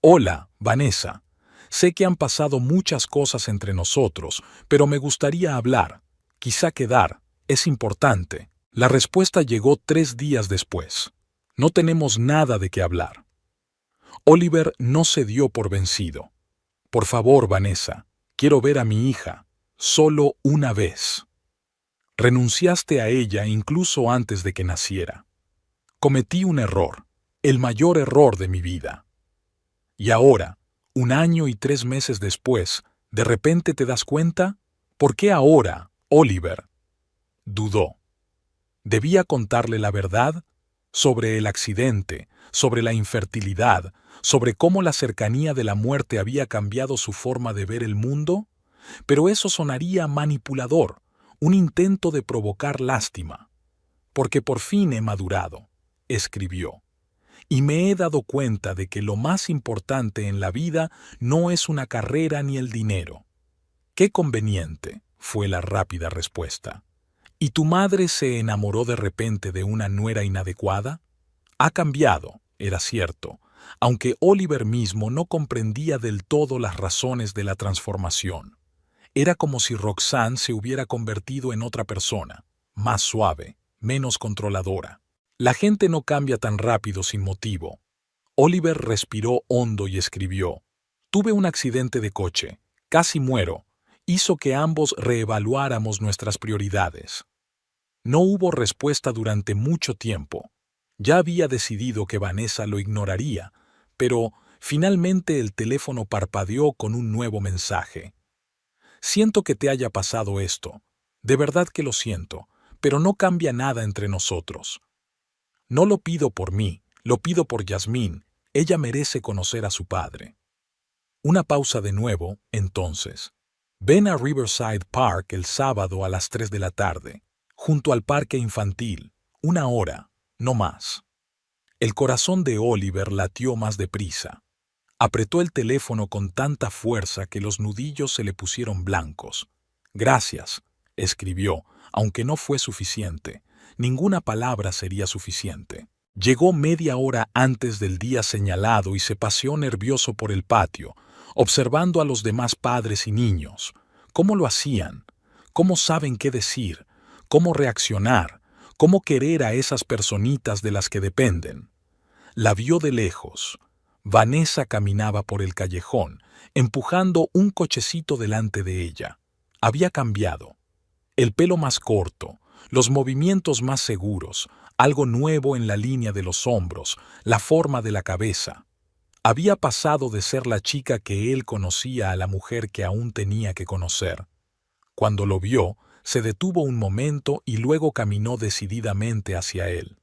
«Hola, Vanessa. Sé que han pasado muchas cosas entre nosotros, pero me gustaría hablar, quizá quedar, es importante». La respuesta llegó 3 días después. «No tenemos nada de qué hablar». Oliver no se dio por vencido. «Por favor, Vanessa, quiero ver a mi hija, solo una vez». Renunciaste a ella incluso antes de que naciera. Cometí un error, el mayor error de mi vida. Y ahora, 1 año y 3 meses después, ¿de repente te das cuenta? ¿Por qué ahora, Oliver? Dudó. ¿Debía contarle la verdad? Sobre el accidente, sobre la infertilidad, sobre cómo la cercanía de la muerte había cambiado su forma de ver el mundo. Pero eso sonaría manipulador, un intento de provocar lástima. «Porque por fin he madurado», escribió, «y me he dado cuenta de que lo más importante en la vida no es una carrera ni el dinero». «Qué conveniente», fue la rápida respuesta. «¿Y tu madre se enamoró de repente de una nuera inadecuada?» Ha cambiado, era cierto, aunque Oliver mismo no comprendía del todo las razones de la transformación. Era como si Roxanne se hubiera convertido en otra persona, más suave, menos controladora. La gente no cambia tan rápido sin motivo. Oliver respiró hondo y escribió: «Tuve un accidente de coche, casi muero. Hizo que ambos reevaluáramos nuestras prioridades». No hubo respuesta durante mucho tiempo. Ya había decidido que Vanessa lo ignoraría, pero finalmente el teléfono parpadeó con un nuevo mensaje. «Siento que te haya pasado esto. De verdad que lo siento, pero no cambia nada entre nosotros. No lo pido por mí, lo pido por Jasmine. Ella merece conocer a su padre». Una pausa de nuevo, entonces. «Ven a Riverside Park el sábado a las 3 de la tarde, junto al parque infantil. 1 hora, no más». El corazón de Oliver latió más deprisa. Apretó el teléfono con tanta fuerza que los nudillos se le pusieron blancos. «Gracias», escribió, aunque no fue suficiente. Ninguna palabra sería suficiente. Llegó media hora antes del día señalado y se paseó nervioso por el patio, observando a los demás padres y niños. ¿Cómo lo hacían? ¿Cómo saben qué decir? ¿Cómo reaccionar? ¿Cómo querer a esas personitas de las que dependen? La vio de lejos. Vanessa caminaba por el callejón, empujando un cochecito delante de ella. Había cambiado. El pelo más corto, los movimientos más seguros, algo nuevo en la línea de los hombros, la forma de la cabeza. Había pasado de ser la chica que él conocía a la mujer que aún tenía que conocer. Cuando lo vio, se detuvo un momento y luego caminó decididamente hacia él.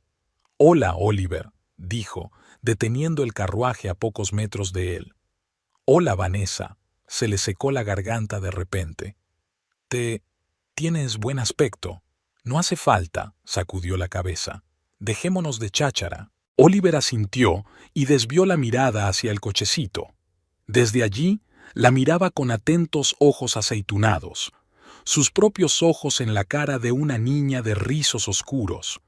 «Hola, Oliver», dijo, deteniendo el carruaje a pocos metros de él. «Hola, Vanessa», se le secó la garganta de repente. «Tienes buen aspecto». «No hace falta», sacudió la cabeza. «Dejémonos de cháchara». Oliver asintió y desvió la mirada hacia el cochecito. Desde allí, la miraba con atentos ojos aceitunados, sus propios ojos en la cara de una niña de rizos oscuros.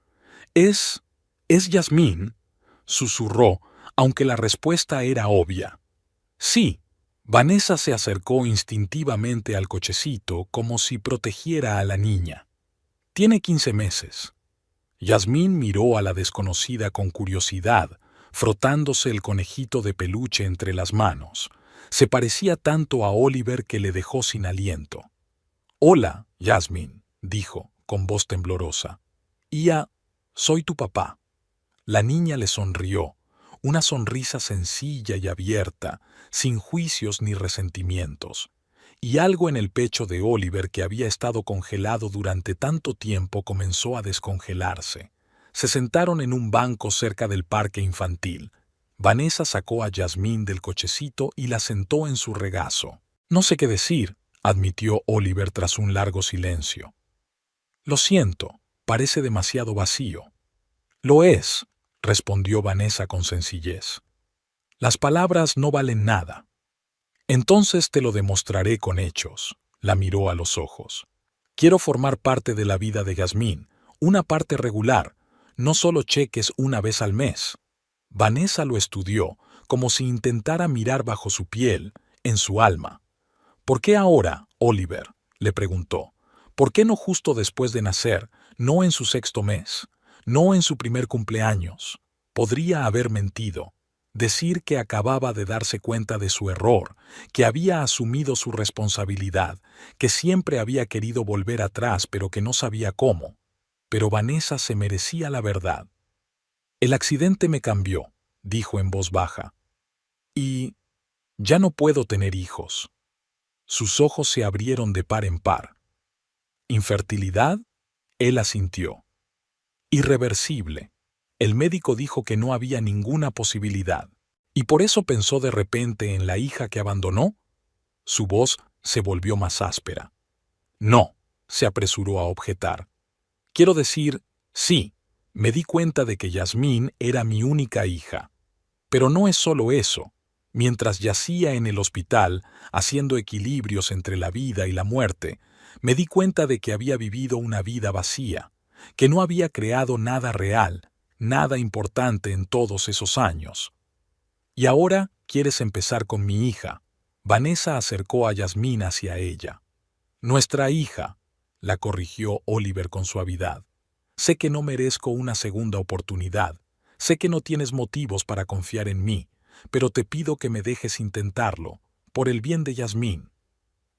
¿Es Jasmine?», susurró, aunque la respuesta era obvia. «Sí». Vanessa se acercó instintivamente al cochecito como si protegiera a la niña. «Tiene 15 meses». Jasmine miró a la desconocida con curiosidad, frotándose el conejito de peluche entre las manos. Se parecía tanto a Oliver que le dejó sin aliento. Hola, Yasmín, dijo, con voz temblorosa. Soy tu papá. La niña le sonrió, una sonrisa sencilla y abierta, sin juicios ni resentimientos. Y algo en el pecho de Oliver, que había estado congelado durante tanto tiempo, comenzó a descongelarse. Se sentaron en un banco cerca del parque infantil. Vanessa sacó a Yasmín del cochecito y la sentó en su regazo. No sé qué decir, admitió Oliver tras un largo silencio. Lo siento, parece demasiado vacío. Lo es, respondió Vanessa con sencillez. Las palabras no valen nada. Entonces te lo demostraré con hechos. La miró a los ojos. Quiero formar parte de la vida de Yasmín, una parte regular, no solo cheques una vez al mes. Vanessa lo estudió, como si intentara mirar bajo su piel, en su alma. ¿Por qué ahora, Oliver?, le preguntó. ¿Por qué no justo después de nacer, no en su sexto mes, no en su primer cumpleaños? Podría haber mentido, decir que acababa de darse cuenta de su error, que había asumido su responsabilidad, que siempre había querido volver atrás pero que no sabía cómo. Pero Vanessa se merecía la verdad. El accidente me cambió, dijo en voz baja. Y ya no puedo tener hijos. Sus ojos se abrieron de par en par. ¿Infertilidad? Él asintió. Irreversible. El médico dijo que no había ninguna posibilidad. ¿Y por eso pensó de repente en la hija que abandonó? Su voz se volvió más áspera. No, se apresuró a objetar. Quiero decir, sí, me di cuenta de que Yasmín era mi única hija. Pero no es solo eso. Mientras yacía en el hospital, haciendo equilibrios entre la vida y la muerte, me di cuenta de que había vivido una vida vacía, que no había creado nada real, nada importante en todos esos años. Y ahora quieres empezar con mi hija. Vanessa acercó a Yasmín hacia ella. Nuestra hija, la corrigió Oliver con suavidad. Sé que no merezco una segunda oportunidad. Sé que no tienes motivos para confiar en mí, pero te pido que me dejes intentarlo, por el bien de Yasmín.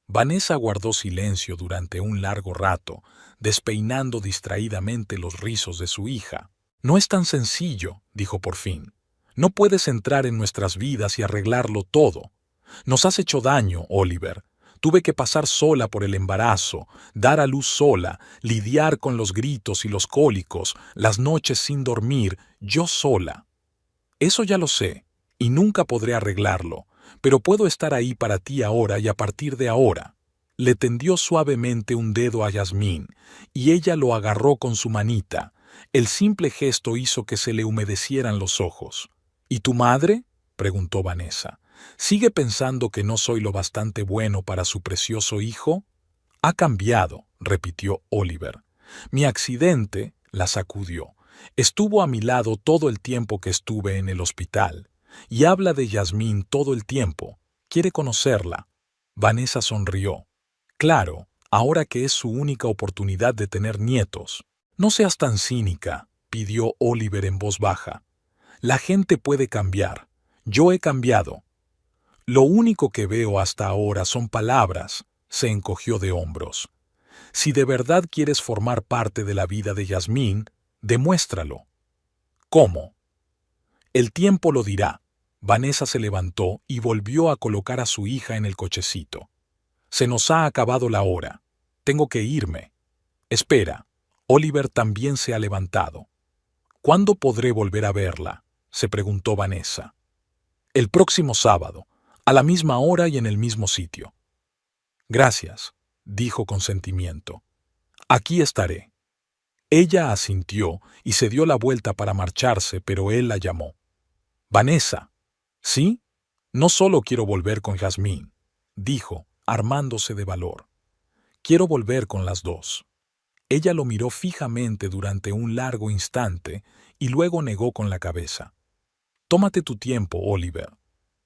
Vanessa guardó silencio durante un largo rato, despeinando distraídamente los rizos de su hija. No es tan sencillo, dijo por fin. No puedes entrar en nuestras vidas y arreglarlo todo. Nos has hecho daño, Oliver. Tuve que pasar sola por el embarazo, dar a luz sola, lidiar con los gritos y los cólicos, las noches sin dormir, yo sola. Eso ya lo sé, y nunca podré arreglarlo, pero puedo estar ahí para ti ahora y a partir de ahora. Le tendió suavemente un dedo a Yasmín, y ella lo agarró con su manita. El simple gesto hizo que se le humedecieran los ojos. ¿Y tu madre?, preguntó Vanessa. ¿Sigue pensando que no soy lo bastante bueno para su precioso hijo? Ha cambiado, repitió Oliver. Mi accidente, la sacudió. Estuvo a mi lado todo el tiempo que estuve en el hospital. Y habla de Yasmín todo el tiempo. Quiere conocerla. Vanessa sonrió. Claro, ahora que es su única oportunidad de tener nietos. No seas tan cínica, pidió Oliver en voz baja. La gente puede cambiar. Yo he cambiado. Lo único que veo hasta ahora son palabras, se encogió de hombros. Si de verdad quieres formar parte de la vida de Yasmín, demuéstralo. ¿Cómo? El tiempo lo dirá. Vanessa se levantó y volvió a colocar a su hija en el cochecito. Se nos ha acabado la hora. Tengo que irme. Espera, Oliver también se ha levantado. ¿Cuándo podré volver a verla?, se preguntó Vanessa. El próximo sábado, a la misma hora y en el mismo sitio. Gracias, dijo con sentimiento. Aquí estaré. Ella asintió y se dio la vuelta para marcharse, pero él la llamó. Vanessa. ¿Sí? No solo quiero volver con Yasmín, dijo, armándose de valor. Quiero volver con las dos. Ella lo miró fijamente durante un largo instante y luego negó con la cabeza. Tómate tu tiempo, Oliver.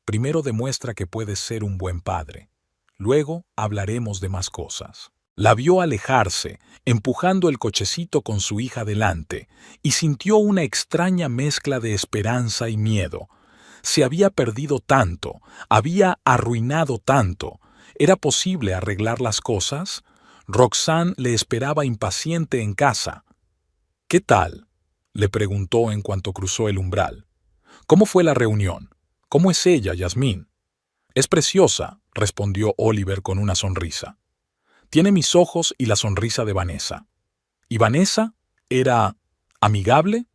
Primero demuestra que puedes ser un buen padre. Luego hablaremos de más cosas. La vio alejarse, empujando el cochecito con su hija delante, y sintió una extraña mezcla de esperanza y miedo. Se había perdido tanto, había arruinado tanto. ¿Era posible arreglar las cosas? Roxanne le esperaba impaciente en casa. «¿Qué tal?», le preguntó en cuanto cruzó el umbral. «¿Cómo fue la reunión? ¿Cómo es ella, Yasmín?» «Es preciosa», respondió Oliver con una sonrisa. «Tiene mis ojos y la sonrisa de Vanessa». «¿Y Vanessa? ¿Era amigable?»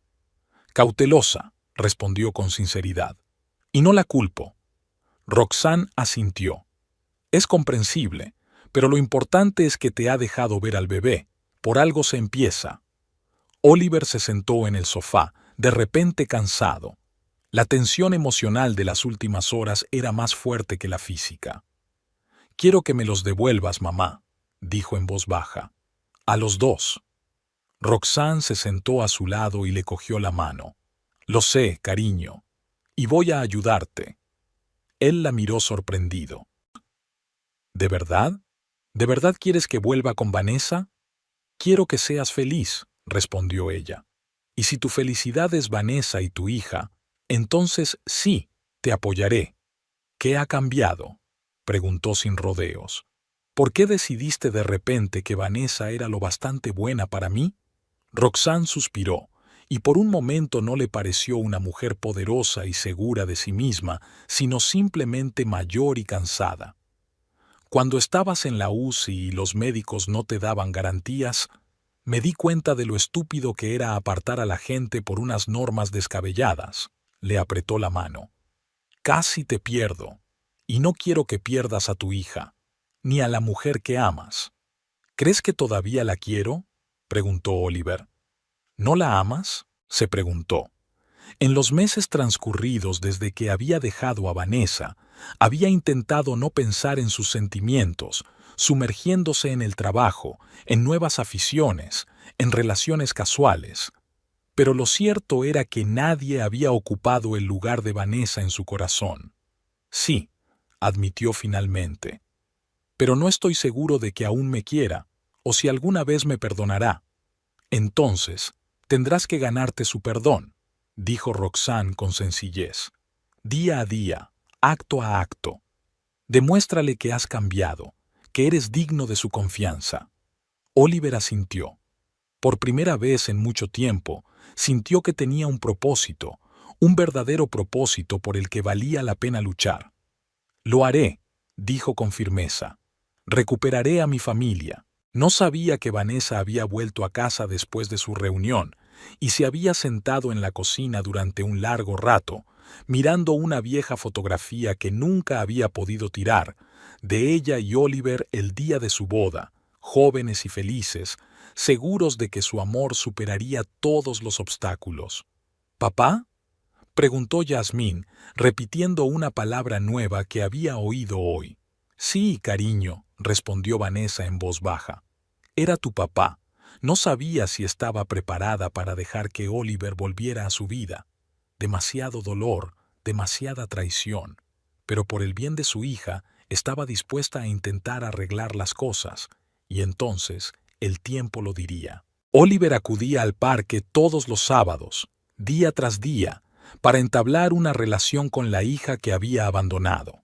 «Cautelosa», respondió con sinceridad. «Y no la culpo». Roxanne asintió. «Es comprensible, pero lo importante es que te ha dejado ver al bebé. Por algo se empieza». Oliver se sentó en el sofá, de repente cansado. La tensión emocional de las últimas horas era más fuerte que la física. «Quiero que me los devuelvas, mamá», dijo en voz baja. «A los dos». Roxanne se sentó a su lado y le cogió la mano. «Lo sé, cariño, y voy a ayudarte». Él la miró sorprendido. «¿De verdad? ¿De verdad quieres que vuelva con Vanessa?» «Quiero que seas feliz», respondió ella. «Y si tu felicidad es Vanessa y tu hija, entonces sí, te apoyaré». «¿Qué ha cambiado?», preguntó sin rodeos. «¿Por qué decidiste de repente que Vanessa era lo bastante buena para mí?» Roxanne suspiró, y por un momento no le pareció una mujer poderosa y segura de sí misma, sino simplemente mayor y cansada. «Cuando estabas en la UCI y los médicos no te daban garantías, me di cuenta de lo estúpido que era apartar a la gente por unas normas descabelladas», le apretó la mano. «Casi te pierdo, y no quiero que pierdas a tu hija, ni a la mujer que amas». «¿Crees que todavía la quiero?», preguntó Oliver. «¿No la amas?», se preguntó. En los meses transcurridos desde que había dejado a Vanessa, había intentado no pensar en sus sentimientos, sumergiéndose en el trabajo, en nuevas aficiones, en relaciones casuales. Pero lo cierto era que nadie había ocupado el lugar de Vanessa en su corazón. «Sí», admitió finalmente, «pero no estoy seguro de que aún me quiera, o si alguna vez me perdonará». «Entonces, tendrás que ganarte su perdón», dijo Roxanne con sencillez. «Día a día, acto a acto. Demuéstrale que has cambiado, que eres digno de su confianza». Oliver asintió. Por primera vez en mucho tiempo, sintió que tenía un propósito, un verdadero propósito por el que valía la pena luchar. «Lo haré», dijo con firmeza. «Recuperaré a mi familia». No sabía que Vanessa había vuelto a casa después de su reunión y se había sentado en la cocina durante un largo rato, mirando una vieja fotografía que nunca había podido tirar, de ella y Oliver el día de su boda, jóvenes y felices, seguros de que su amor superaría todos los obstáculos. «¿Papá?», preguntó Yasmín, repitiendo una palabra nueva que había oído hoy. «Sí, cariño», respondió Vanessa en voz baja. «Era tu papá. No sabía si estaba preparada para dejar que Oliver volviera a su vida. Demasiado dolor, demasiada traición. Pero por el bien de su hija, estaba dispuesta a intentar arreglar las cosas, y entonces el tiempo lo diría». Oliver acudía al parque todos los sábados, día tras día, para entablar una relación con la hija que había abandonado.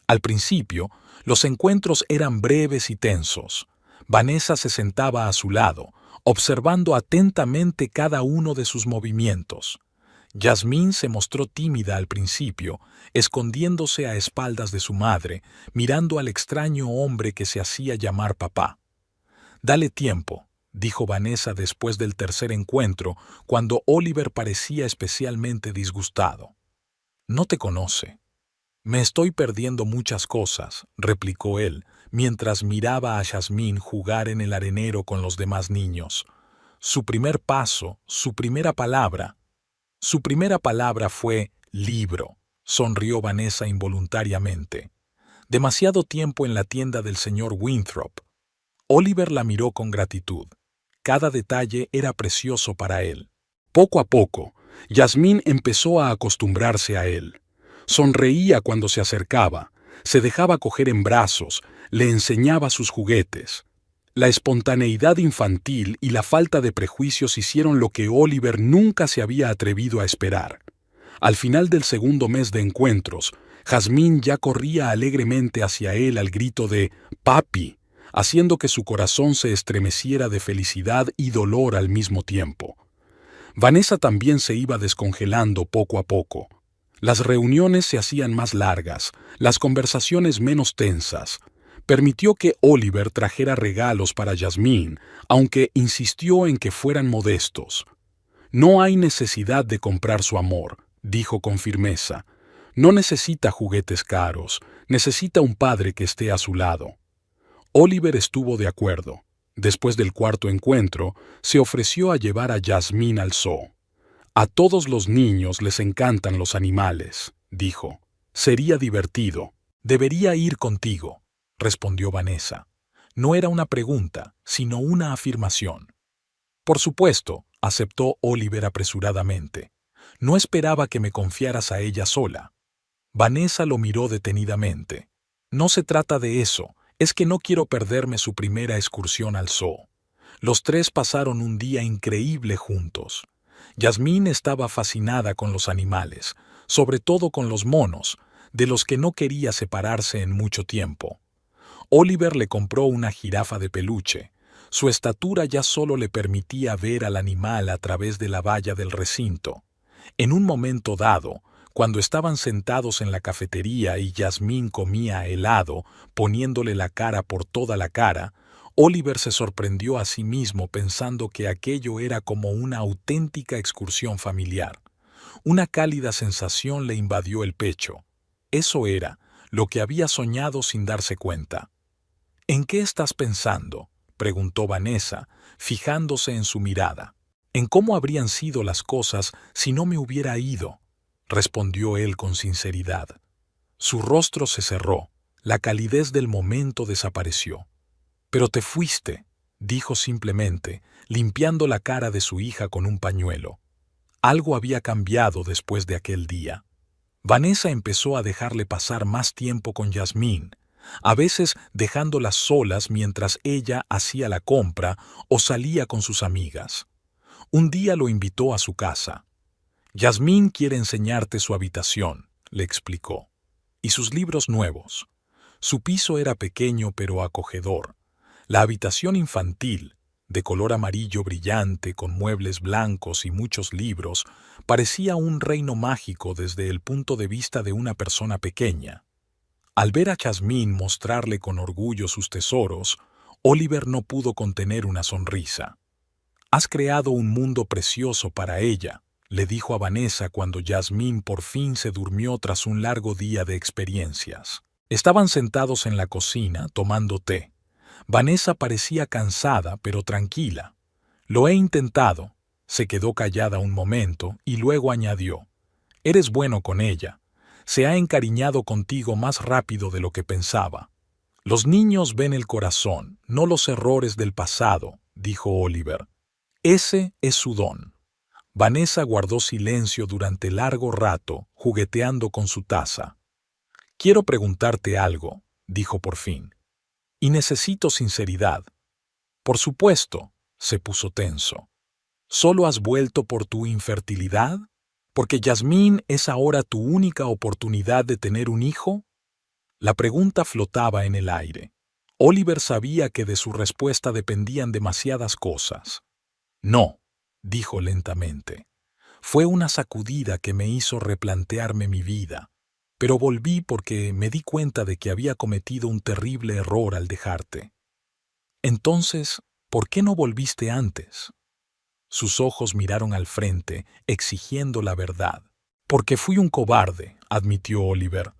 Al principio, los encuentros eran breves y tensos. Vanessa se sentaba a su lado, observando atentamente cada uno de sus movimientos. Yasmín se mostró tímida al principio, escondiéndose a espaldas de su madre, mirando al extraño hombre que se hacía llamar papá. «Dale tiempo», dijo Vanessa después del tercer encuentro, cuando Oliver parecía especialmente disgustado. «No te conoce». «Me estoy perdiendo muchas cosas», replicó él, mientras miraba a Yasmín jugar en el arenero con los demás niños. Su primer paso, su primera palabra. Su primera palabra fue «libro», sonrió Vanessa involuntariamente. «Demasiado tiempo en la tienda del señor Winthrop». Oliver la miró con gratitud. Cada detalle era precioso para él. Poco a poco, Yasmín empezó a acostumbrarse a él. Sonreía cuando se acercaba, se dejaba coger en brazos, le enseñaba sus juguetes. La espontaneidad infantil y la falta de prejuicios hicieron lo que Oliver nunca se había atrevido a esperar. Al final del segundo mes de encuentros, Yasmín ya corría alegremente hacia él al grito de «Papi», haciendo que su corazón se estremeciera de felicidad y dolor al mismo tiempo. Vanessa también se iba descongelando poco a poco. Las reuniones se hacían más largas, las conversaciones menos tensas. Permitió que Oliver trajera regalos para Jasmine, aunque insistió en que fueran modestos. «No hay necesidad de comprar su amor», dijo con firmeza. «No necesita juguetes caros, necesita un padre que esté a su lado». Oliver estuvo de acuerdo. Después del cuarto encuentro, se ofreció a llevar a Jasmine al zoo. «A todos los niños les encantan los animales», dijo. «Sería divertido. Debería ir contigo», respondió Vanessa. No era una pregunta, sino una afirmación. «Por supuesto», aceptó Oliver apresuradamente. «No esperaba que me confiaras a ella sola». Vanessa lo miró detenidamente. «No se trata de eso, es que no quiero perderme su primera excursión al zoo». Los tres pasaron un día increíble juntos. Jasmine estaba fascinada con los animales, sobre todo con los monos, de los que no quería separarse en mucho tiempo. Oliver le compró una jirafa de peluche. Su estatura ya solo le permitía ver al animal a través de la valla del recinto. En un momento dado, cuando estaban sentados en la cafetería y Jasmine comía helado, poniéndole la cara por toda la cara, Oliver se sorprendió a sí mismo pensando que aquello era como una auténtica excursión familiar. Una cálida sensación le invadió el pecho. Eso era lo que había soñado sin darse cuenta. «¿En qué estás pensando?», preguntó Vanessa, fijándose en su mirada. «¿En cómo habrían sido las cosas si no me hubiera ido?», respondió él con sinceridad. Su rostro se cerró, la calidez del momento desapareció. «Pero te fuiste», dijo simplemente, limpiando la cara de su hija con un pañuelo. Algo había cambiado después de aquel día. Vanessa empezó a dejarle pasar más tiempo con Jasmine, a veces dejándolas solas mientras ella hacía la compra o salía con sus amigas. Un día lo invitó a su casa. «Jasmine quiere enseñarte su habitación», le explicó, «y sus libros nuevos». Su piso era pequeño pero acogedor. La habitación infantil, de color amarillo brillante con muebles blancos y muchos libros, parecía un reino mágico desde el punto de vista de una persona pequeña. Al ver a Jasmine mostrarle con orgullo sus tesoros, Oliver no pudo contener una sonrisa. «Has creado un mundo precioso para ella», le dijo a Vanessa cuando Jasmine por fin se durmió tras un largo día de experiencias. Estaban sentados en la cocina tomando té. Vanessa parecía cansada pero tranquila. «Lo he intentado». Se quedó callada un momento y luego añadió: «Eres bueno con ella. Se ha encariñado contigo más rápido de lo que pensaba». «Los niños ven el corazón, no los errores del pasado», dijo Oliver. «Ese es su don». Vanessa guardó silencio durante largo rato, jugueteando con su taza. «Quiero preguntarte algo», dijo por fin. «Y necesito sinceridad». «Por supuesto», se puso tenso. «¿Solo has vuelto por tu infertilidad? ¿Porque Jasmine es ahora tu única oportunidad de tener un hijo?» La pregunta flotaba en el aire. Oliver sabía que de su respuesta dependían demasiadas cosas. «No», dijo lentamente. «Fue una sacudida que me hizo replantearme mi vida. Pero volví porque me di cuenta de que había cometido un terrible error al dejarte». «Entonces, ¿por qué no volviste antes?». Sus ojos miraron al frente, exigiendo la verdad. «Porque fui un cobarde», admitió Oliver.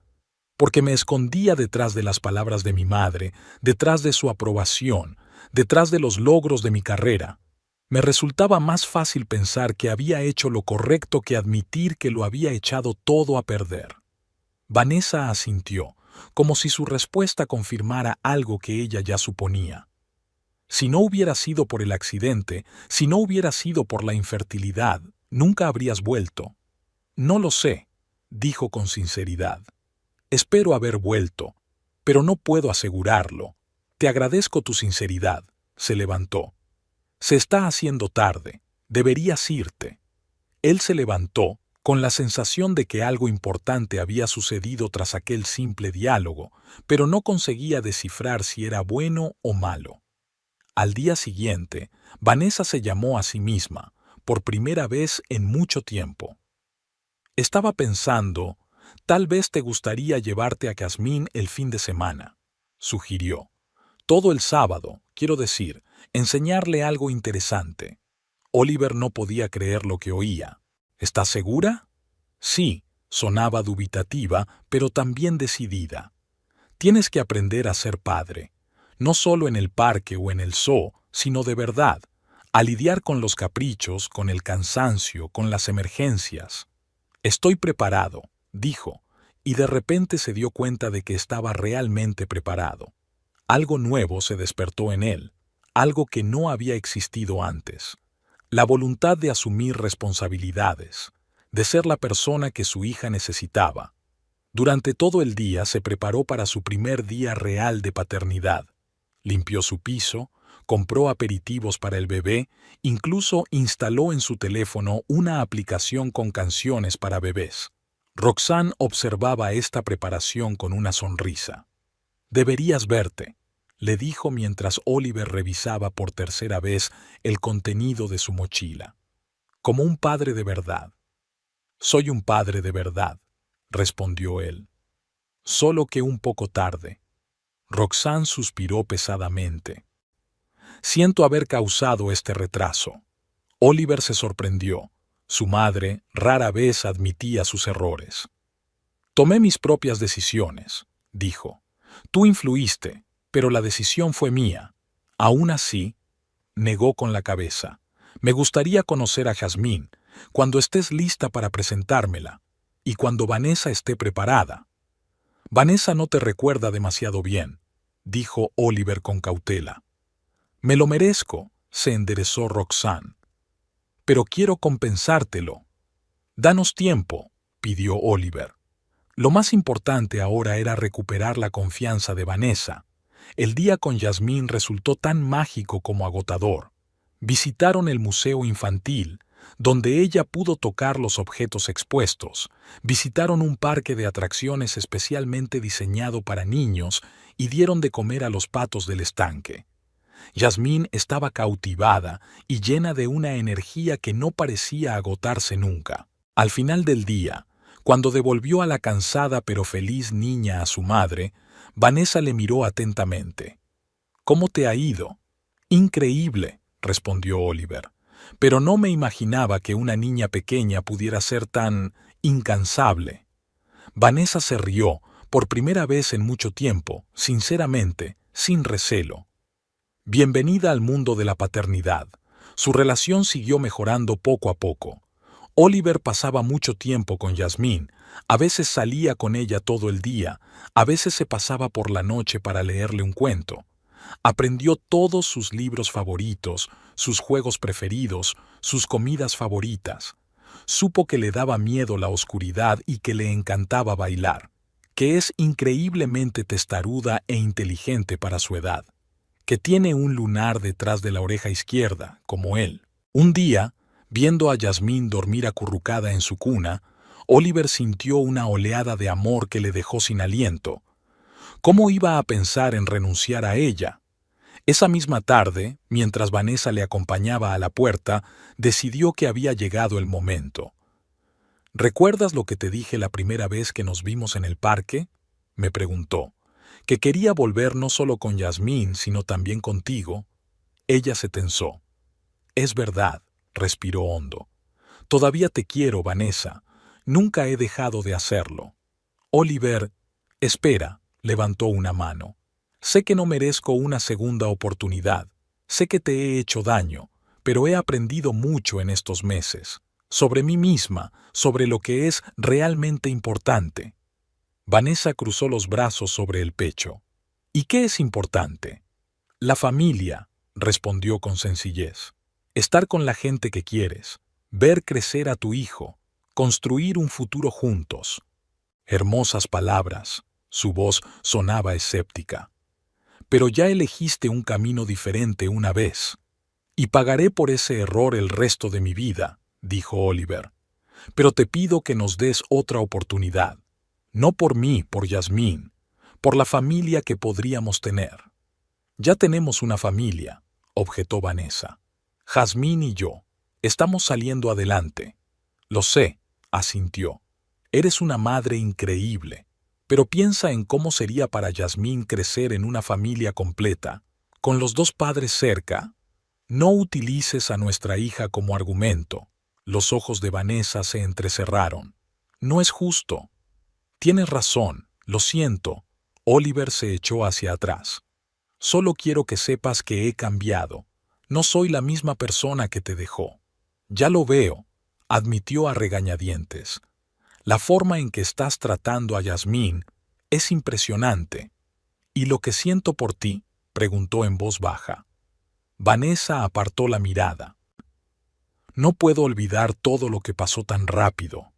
«Porque me escondía detrás de las palabras de mi madre, detrás de su aprobación, detrás de los logros de mi carrera. Me resultaba más fácil pensar que había hecho lo correcto que admitir que lo había echado todo a perder». Vanessa asintió, como si su respuesta confirmara algo que ella ya suponía. «Si no hubiera sido por el accidente, si no hubiera sido por la infertilidad, nunca habrías vuelto». «No lo sé», dijo con sinceridad. «Espero haber vuelto, pero no puedo asegurarlo. Te agradezco tu sinceridad». Se levantó. «Se está haciendo tarde. Deberías irte». Él se levantó, con la sensación de que algo importante había sucedido tras aquel simple diálogo, pero no conseguía descifrar si era bueno o malo. Al día siguiente, Vanessa se llamó a sí misma, por primera vez en mucho tiempo. Estaba pensando, tal vez te gustaría llevarte a Jazmín el fin de semana, sugirió. Todo el sábado, quiero decir, enseñarle algo interesante. Oliver no podía creer lo que oía. ¿Estás segura? Sí, sonaba dubitativa, pero también decidida. Tienes que aprender a ser padre, no solo en el parque o en el zoo, sino de verdad, a lidiar con los caprichos, con el cansancio, con las emergencias. Estoy preparado, dijo, y de repente se dio cuenta de que estaba realmente preparado. Algo nuevo se despertó en él, algo que no había existido antes. La voluntad de asumir responsabilidades, de ser la persona que su hija necesitaba. Durante todo el día se preparó para su primer día real de paternidad. Limpió su piso, compró aperitivos para el bebé, incluso instaló en su teléfono una aplicación con canciones para bebés. Roxanne observaba esta preparación con una sonrisa. «Deberías verte», le dijo mientras Oliver revisaba por tercera vez el contenido de su mochila. «Como un padre de verdad». «Soy un padre de verdad», respondió él. «Solo que un poco tarde». Roxanne suspiró pesadamente. «Siento haber causado este retraso». Oliver se sorprendió. Su madre rara vez admitía sus errores. «Tomé mis propias decisiones», dijo. «Tú influiste, pero la decisión fue mía». Aún así, negó con la cabeza. «Me gustaría conocer a Jazmín, cuando estés lista para presentármela, y cuando Vanessa esté preparada». «Vanessa no te recuerda demasiado bien», dijo Oliver con cautela. «Me lo merezco», se enderezó Roxanne. «Pero quiero compensártelo». «Danos tiempo», pidió Oliver. Lo más importante ahora era recuperar la confianza de Vanessa. El día con Jazmín resultó tan mágico como agotador. Visitaron el museo infantil, donde ella pudo tocar los objetos expuestos. Visitaron un parque de atracciones especialmente diseñado para niños y dieron de comer a los patos del estanque. Jazmín estaba cautivada y llena de una energía que no parecía agotarse nunca. Al final del día, cuando devolvió a la cansada pero feliz niña a su madre, Vanessa le miró atentamente. «¿Cómo te ha ido?» «Increíble», respondió Oliver. «Pero no me imaginaba que una niña pequeña pudiera ser tan incansable». Vanessa se rió, por primera vez en mucho tiempo, sinceramente, sin recelo. Bienvenida al mundo de la paternidad. Su relación siguió mejorando poco a poco. Oliver pasaba mucho tiempo con Jazmín, a veces salía con ella todo el día, a veces se pasaba por la noche para leerle un cuento. Aprendió todos sus libros favoritos, sus juegos preferidos, sus comidas favoritas. Supo que le daba miedo la oscuridad y que le encantaba bailar, que es increíblemente testaruda e inteligente para su edad, que tiene un lunar detrás de la oreja izquierda, como él. Un día, viendo a Jazmín dormir acurrucada en su cuna, Oliver sintió una oleada de amor que le dejó sin aliento. ¿Cómo iba a pensar en renunciar a ella? Esa misma tarde, mientras Vanessa le acompañaba a la puerta, decidió que había llegado el momento. «¿Recuerdas lo que te dije la primera vez que nos vimos en el parque?», me preguntó. «Que quería volver no solo con Jazmín, sino también contigo». Ella se tensó. «Es verdad», respiró hondo. «Todavía te quiero, Vanessa. Nunca he dejado de hacerlo». Oliver, espera, levantó una mano. «Sé que no merezco una segunda oportunidad. Sé que te he hecho daño, pero he aprendido mucho en estos meses. Sobre mí misma, sobre lo que es realmente importante». Vanessa cruzó los brazos sobre el pecho. «¿Y qué es importante?» «La familia», respondió con sencillez. «Estar con la gente que quieres, ver crecer a tu hijo, construir un futuro juntos». Hermosas palabras. Su voz sonaba escéptica. «Pero ya elegiste un camino diferente una vez. Y pagaré por ese error el resto de mi vida», dijo Oliver. pero te pido que nos des otra oportunidad. No por mí, por Yasmín, por la familia que podríamos tener. Ya tenemos una familia, objetó Vanessa. Jazmín y yo. Estamos saliendo adelante. Lo sé, asintió. Eres una madre increíble, pero piensa en cómo sería para Yasmín crecer en una familia completa, con los dos padres cerca. No utilices a nuestra hija como argumento. Los ojos de Vanessa se entrecerraron. No es justo. Tienes razón, lo siento. Oliver se echó hacia atrás. Solo quiero que sepas que he cambiado. No soy la misma persona que te dejó. Ya lo veo, admitió a regañadientes. La forma en que estás tratando a Yasmín es impresionante. ¿Y lo que siento por ti? Preguntó en voz baja. Vanessa apartó la mirada. No puedo olvidar todo lo que pasó tan rápido.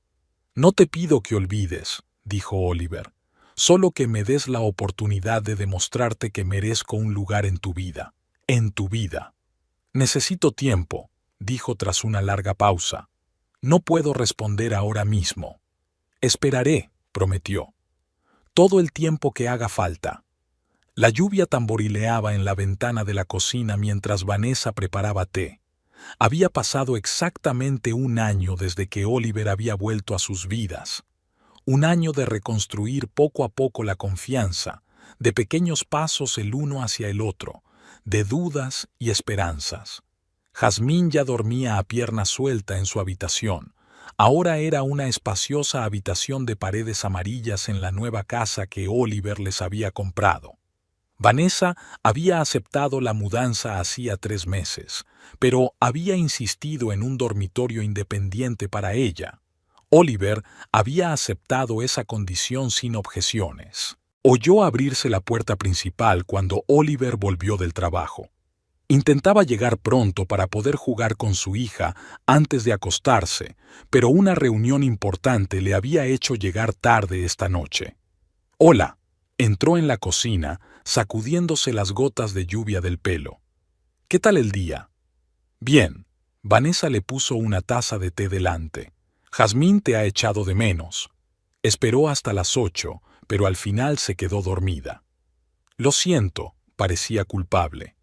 No te pido que olvides, dijo Oliver, solo que me des la oportunidad de demostrarte que merezco un lugar en tu vida. En tu vida. Necesito tiempo, dijo tras una larga pausa. No puedo responder ahora mismo. Esperaré, prometió. Todo el tiempo que haga falta. La lluvia tamborileaba en la ventana de la cocina mientras Vanessa preparaba té. Había pasado exactamente un año desde que Oliver había vuelto a sus vidas. Un año de reconstruir poco a poco la confianza, de pequeños pasos el uno hacia el otro, de dudas y esperanzas. Jazmín ya dormía a pierna suelta en su habitación. Ahora era una espaciosa habitación de paredes amarillas en la nueva casa que Oliver les había comprado. Vanessa había aceptado la mudanza hacía 3 meses, pero había insistido en un dormitorio independiente para ella. Oliver había aceptado esa condición sin objeciones. Oyó abrirse la puerta principal cuando Oliver volvió del trabajo. Intentaba llegar pronto para poder jugar con su hija antes de acostarse, pero una reunión importante le había hecho llegar tarde esta noche. «Hola», entró en la cocina, sacudiéndose las gotas de lluvia del pelo. «¿Qué tal el día?» «Bien». Vanessa le puso una taza de té delante. «Jazmín te ha echado de menos». Esperó hasta las 8, pero al final se quedó dormida. «Lo siento», parecía culpable.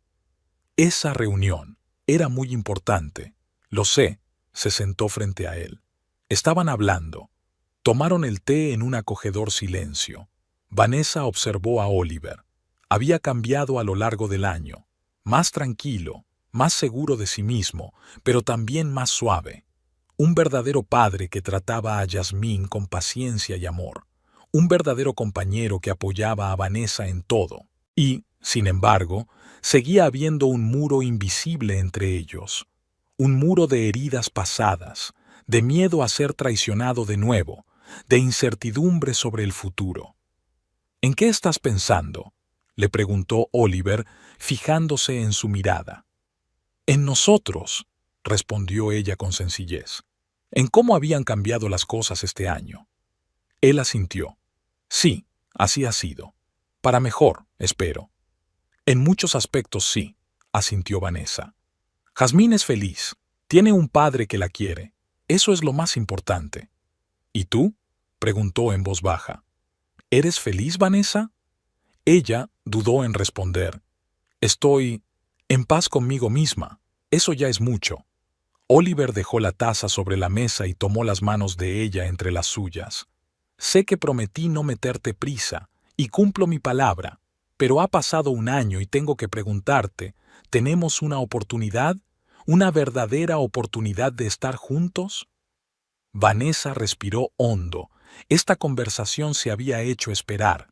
Esa reunión era muy importante. Lo sé, se sentó frente a él. Estaban hablando. Tomaron el té en un acogedor silencio. Vanessa observó a Oliver. Había cambiado a lo largo del año. Más tranquilo, más seguro de sí mismo, pero también más suave. Un verdadero padre que trataba a Yasmín con paciencia y amor. Un verdadero compañero que apoyaba a Vanessa en todo. Y, sin embargo, seguía habiendo un muro invisible entre ellos. Un muro de heridas pasadas, de miedo a ser traicionado de nuevo, de incertidumbre sobre el futuro. «¿En qué estás pensando?», le preguntó Oliver, fijándose en su mirada. «En nosotros», respondió ella con sencillez. «En cómo habían cambiado las cosas este año». Él asintió. «Sí, así ha sido. Para mejor, espero». «En muchos aspectos sí», asintió Vanessa. «Jazmín es feliz. Tiene un padre que la quiere. Eso es lo más importante». «¿Y tú?», preguntó en voz baja. «¿Eres feliz, Vanessa?». Ella dudó en responder. «Estoy en paz conmigo misma. Eso ya es mucho». Oliver dejó la taza sobre la mesa y tomó las manos de ella entre las suyas. «Sé que prometí no meterte prisa, y cumplo mi palabra, pero ha pasado un año y tengo que preguntarte, ¿tenemos una oportunidad? ¿Una verdadera oportunidad de estar juntos?». Vanessa respiró hondo. Esta conversación se había hecho esperar.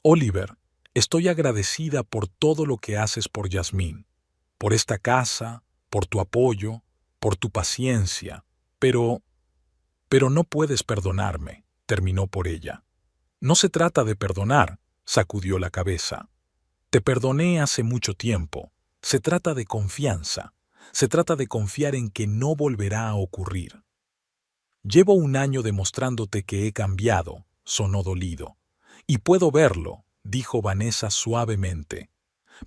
«Oliver, estoy agradecida por todo lo que haces por Yasmín, por esta casa, por tu apoyo, por tu paciencia, pero no puedes perdonarme», terminó por ella. «No se trata de perdonar», sacudió la cabeza. «Te perdoné hace mucho tiempo. Se trata de confianza. Se trata de confiar en que no volverá a ocurrir». «Llevo un año demostrándote que he cambiado», sonó dolido. «Y puedo verlo», dijo Vanessa suavemente.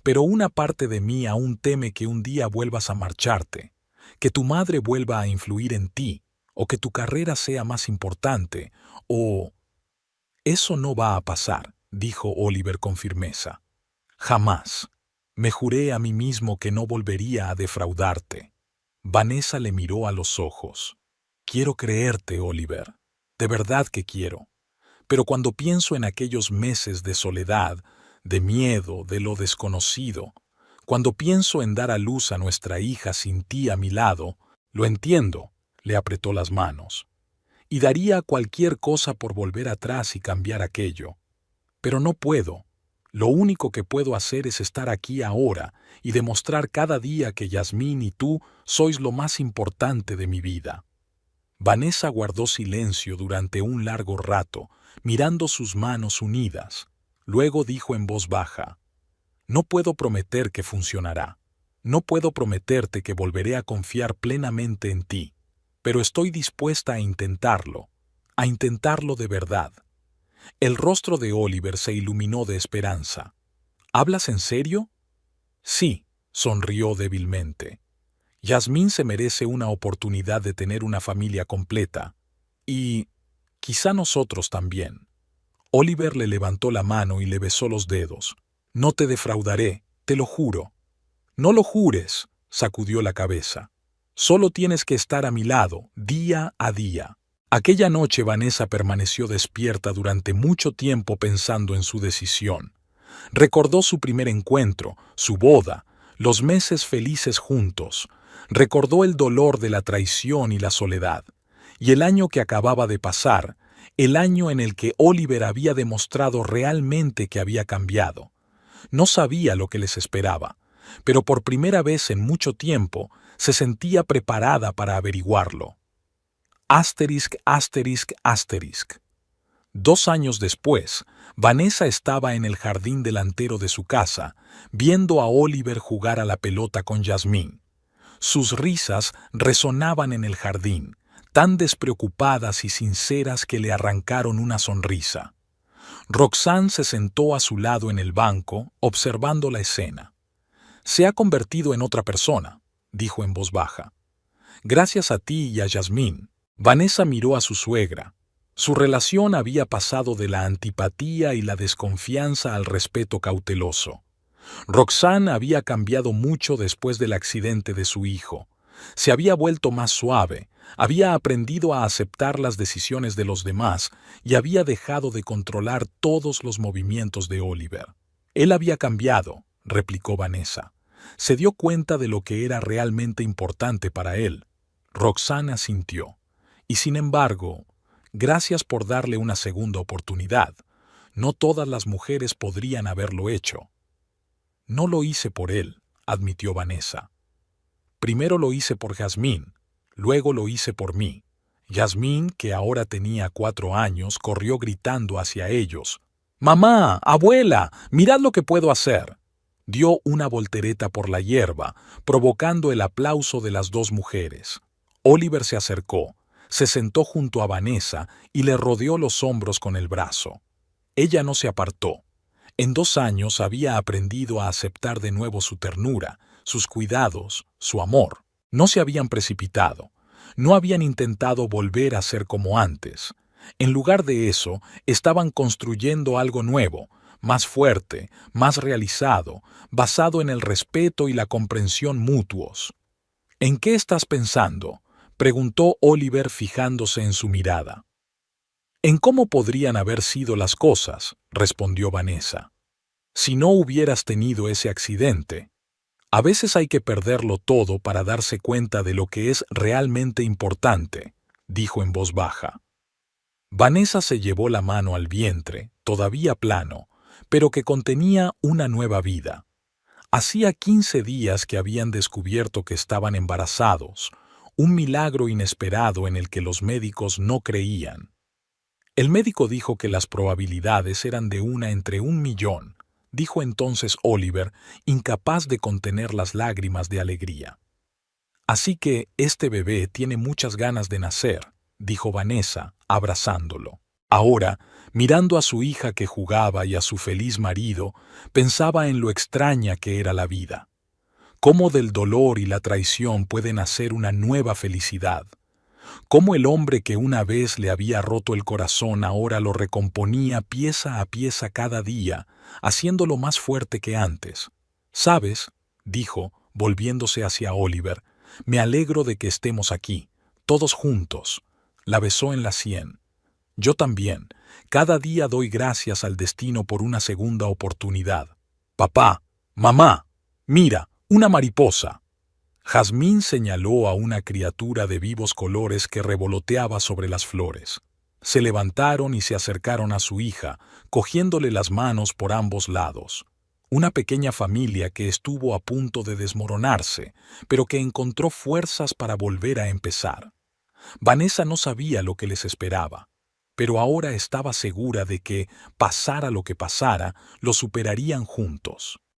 «Pero una parte de mí aún teme que un día vuelvas a marcharte, que tu madre vuelva a influir en ti, o que tu carrera sea más importante, o... Eso no va a pasar, dijo Oliver con firmeza. Jamás. Me juré a mí mismo que no volvería a defraudarte. Vanessa le miró a los ojos. Quiero creerte, Oliver. De verdad que quiero. Pero cuando pienso en aquellos meses de soledad, de miedo, de lo desconocido, cuando pienso en dar a luz a nuestra hija sin ti a mi lado, lo entiendo, le apretó las manos. Y daría cualquier cosa por volver atrás y cambiar aquello. Pero no puedo. Lo único que puedo hacer es estar aquí ahora y demostrar cada día que Yasmín y tú sois lo más importante de mi vida. Vanessa guardó silencio durante un largo rato, mirando sus manos unidas. Luego dijo en voz baja: No puedo prometer que funcionará. No puedo prometerte que volveré a confiar plenamente en ti, pero estoy dispuesta a intentarlo de verdad. El rostro de Oliver se iluminó de esperanza. ¿Hablas en serio? Sí, sonrió débilmente. Yasmín se merece una oportunidad de tener una familia completa. Y quizá nosotros también. Oliver le levantó la mano y le besó los dedos. No te defraudaré, te lo juro. No lo jures, sacudió la cabeza. Solo tienes que estar a mi lado, día a día. Aquella noche Vanessa permaneció despierta durante mucho tiempo pensando en su decisión. Recordó su primer encuentro, su boda, los meses felices juntos. Recordó el dolor de la traición y la soledad. Y el año que acababa de pasar, el año en el que Oliver había demostrado realmente que había cambiado. No sabía lo que les esperaba, pero por primera vez en mucho tiempo se sentía preparada para averiguarlo. Asterisc, asterisc, asterisc. 2 años después, Vanessa estaba en el jardín delantero de su casa, viendo a Oliver jugar a la pelota con Yasmín. Sus risas resonaban en el jardín, tan despreocupadas y sinceras que le arrancaron una sonrisa. Roxanne se sentó a su lado en el banco, observando la escena. Se ha convertido en otra persona, dijo en voz baja. Gracias a ti y a Yasmín. Vanessa miró a su suegra. Su relación había pasado de la antipatía y la desconfianza al respeto cauteloso. Roxanne había cambiado mucho después del accidente de su hijo. Se había vuelto más suave, había aprendido a aceptar las decisiones de los demás y había dejado de controlar todos los movimientos de Oliver. Él había cambiado, replicó Vanessa. Se dio cuenta de lo que era realmente importante para él. Roxanne asintió. Y sin embargo, gracias por darle una segunda oportunidad. No todas las mujeres podrían haberlo hecho. No lo hice por él, admitió Vanessa. Primero lo hice por Yasmín, luego lo hice por mí. Yasmín, que ahora tenía 4 años, corrió gritando hacia ellos. «¡Mamá! ¡Abuela! ¡Mirad lo que puedo hacer!». Dio una voltereta por la hierba, provocando el aplauso de las 2 mujeres. Oliver se acercó, se sentó junto a Vanessa y le rodeó los hombros con el brazo. Ella no se apartó. En 2 años había aprendido a aceptar de nuevo su ternura, sus cuidados, su amor. No se habían precipitado. No habían intentado volver a ser como antes. En lugar de eso, estaban construyendo algo nuevo, más fuerte, más realizado, basado en el respeto y la comprensión mutuos. ¿En qué estás pensando?, preguntó Oliver fijándose en su mirada. «¿En cómo podrían haber sido las cosas?», respondió Vanessa. «Si no hubieras tenido ese accidente. A veces hay que perderlo todo para darse cuenta de lo que es realmente importante», dijo en voz baja. Vanessa se llevó la mano al vientre, todavía plano, pero que contenía una nueva vida. Hacía 15 días que habían descubierto que estaban embarazados, un milagro inesperado en el que los médicos no creían. El médico dijo que las probabilidades eran de 1 entre 1.000.000, dijo entonces Oliver, incapaz de contener las lágrimas de alegría. Así que este bebé tiene muchas ganas de nacer, dijo Vanessa, abrazándolo. Ahora, mirando a su hija que jugaba y a su feliz marido, pensaba en lo extraña que era la vida. Cómo del dolor y la traición puede nacer una nueva felicidad. Cómo el hombre que una vez le había roto el corazón ahora lo recomponía pieza a pieza cada día, haciéndolo más fuerte que antes. «¿Sabes?», dijo, volviéndose hacia Oliver, «me alegro de que estemos aquí, todos juntos». La besó en la sien. «Yo también. Cada día doy gracias al destino por una segunda oportunidad. Papá, mamá, mira, una mariposa». Jazmín señaló a una criatura de vivos colores que revoloteaba sobre las flores. Se levantaron y se acercaron a su hija, cogiéndole las manos por ambos lados. Una pequeña familia que estuvo a punto de desmoronarse, pero que encontró fuerzas para volver a empezar. Vanessa no sabía lo que les esperaba, pero ahora estaba segura de que, pasara lo que pasara, lo superarían juntos.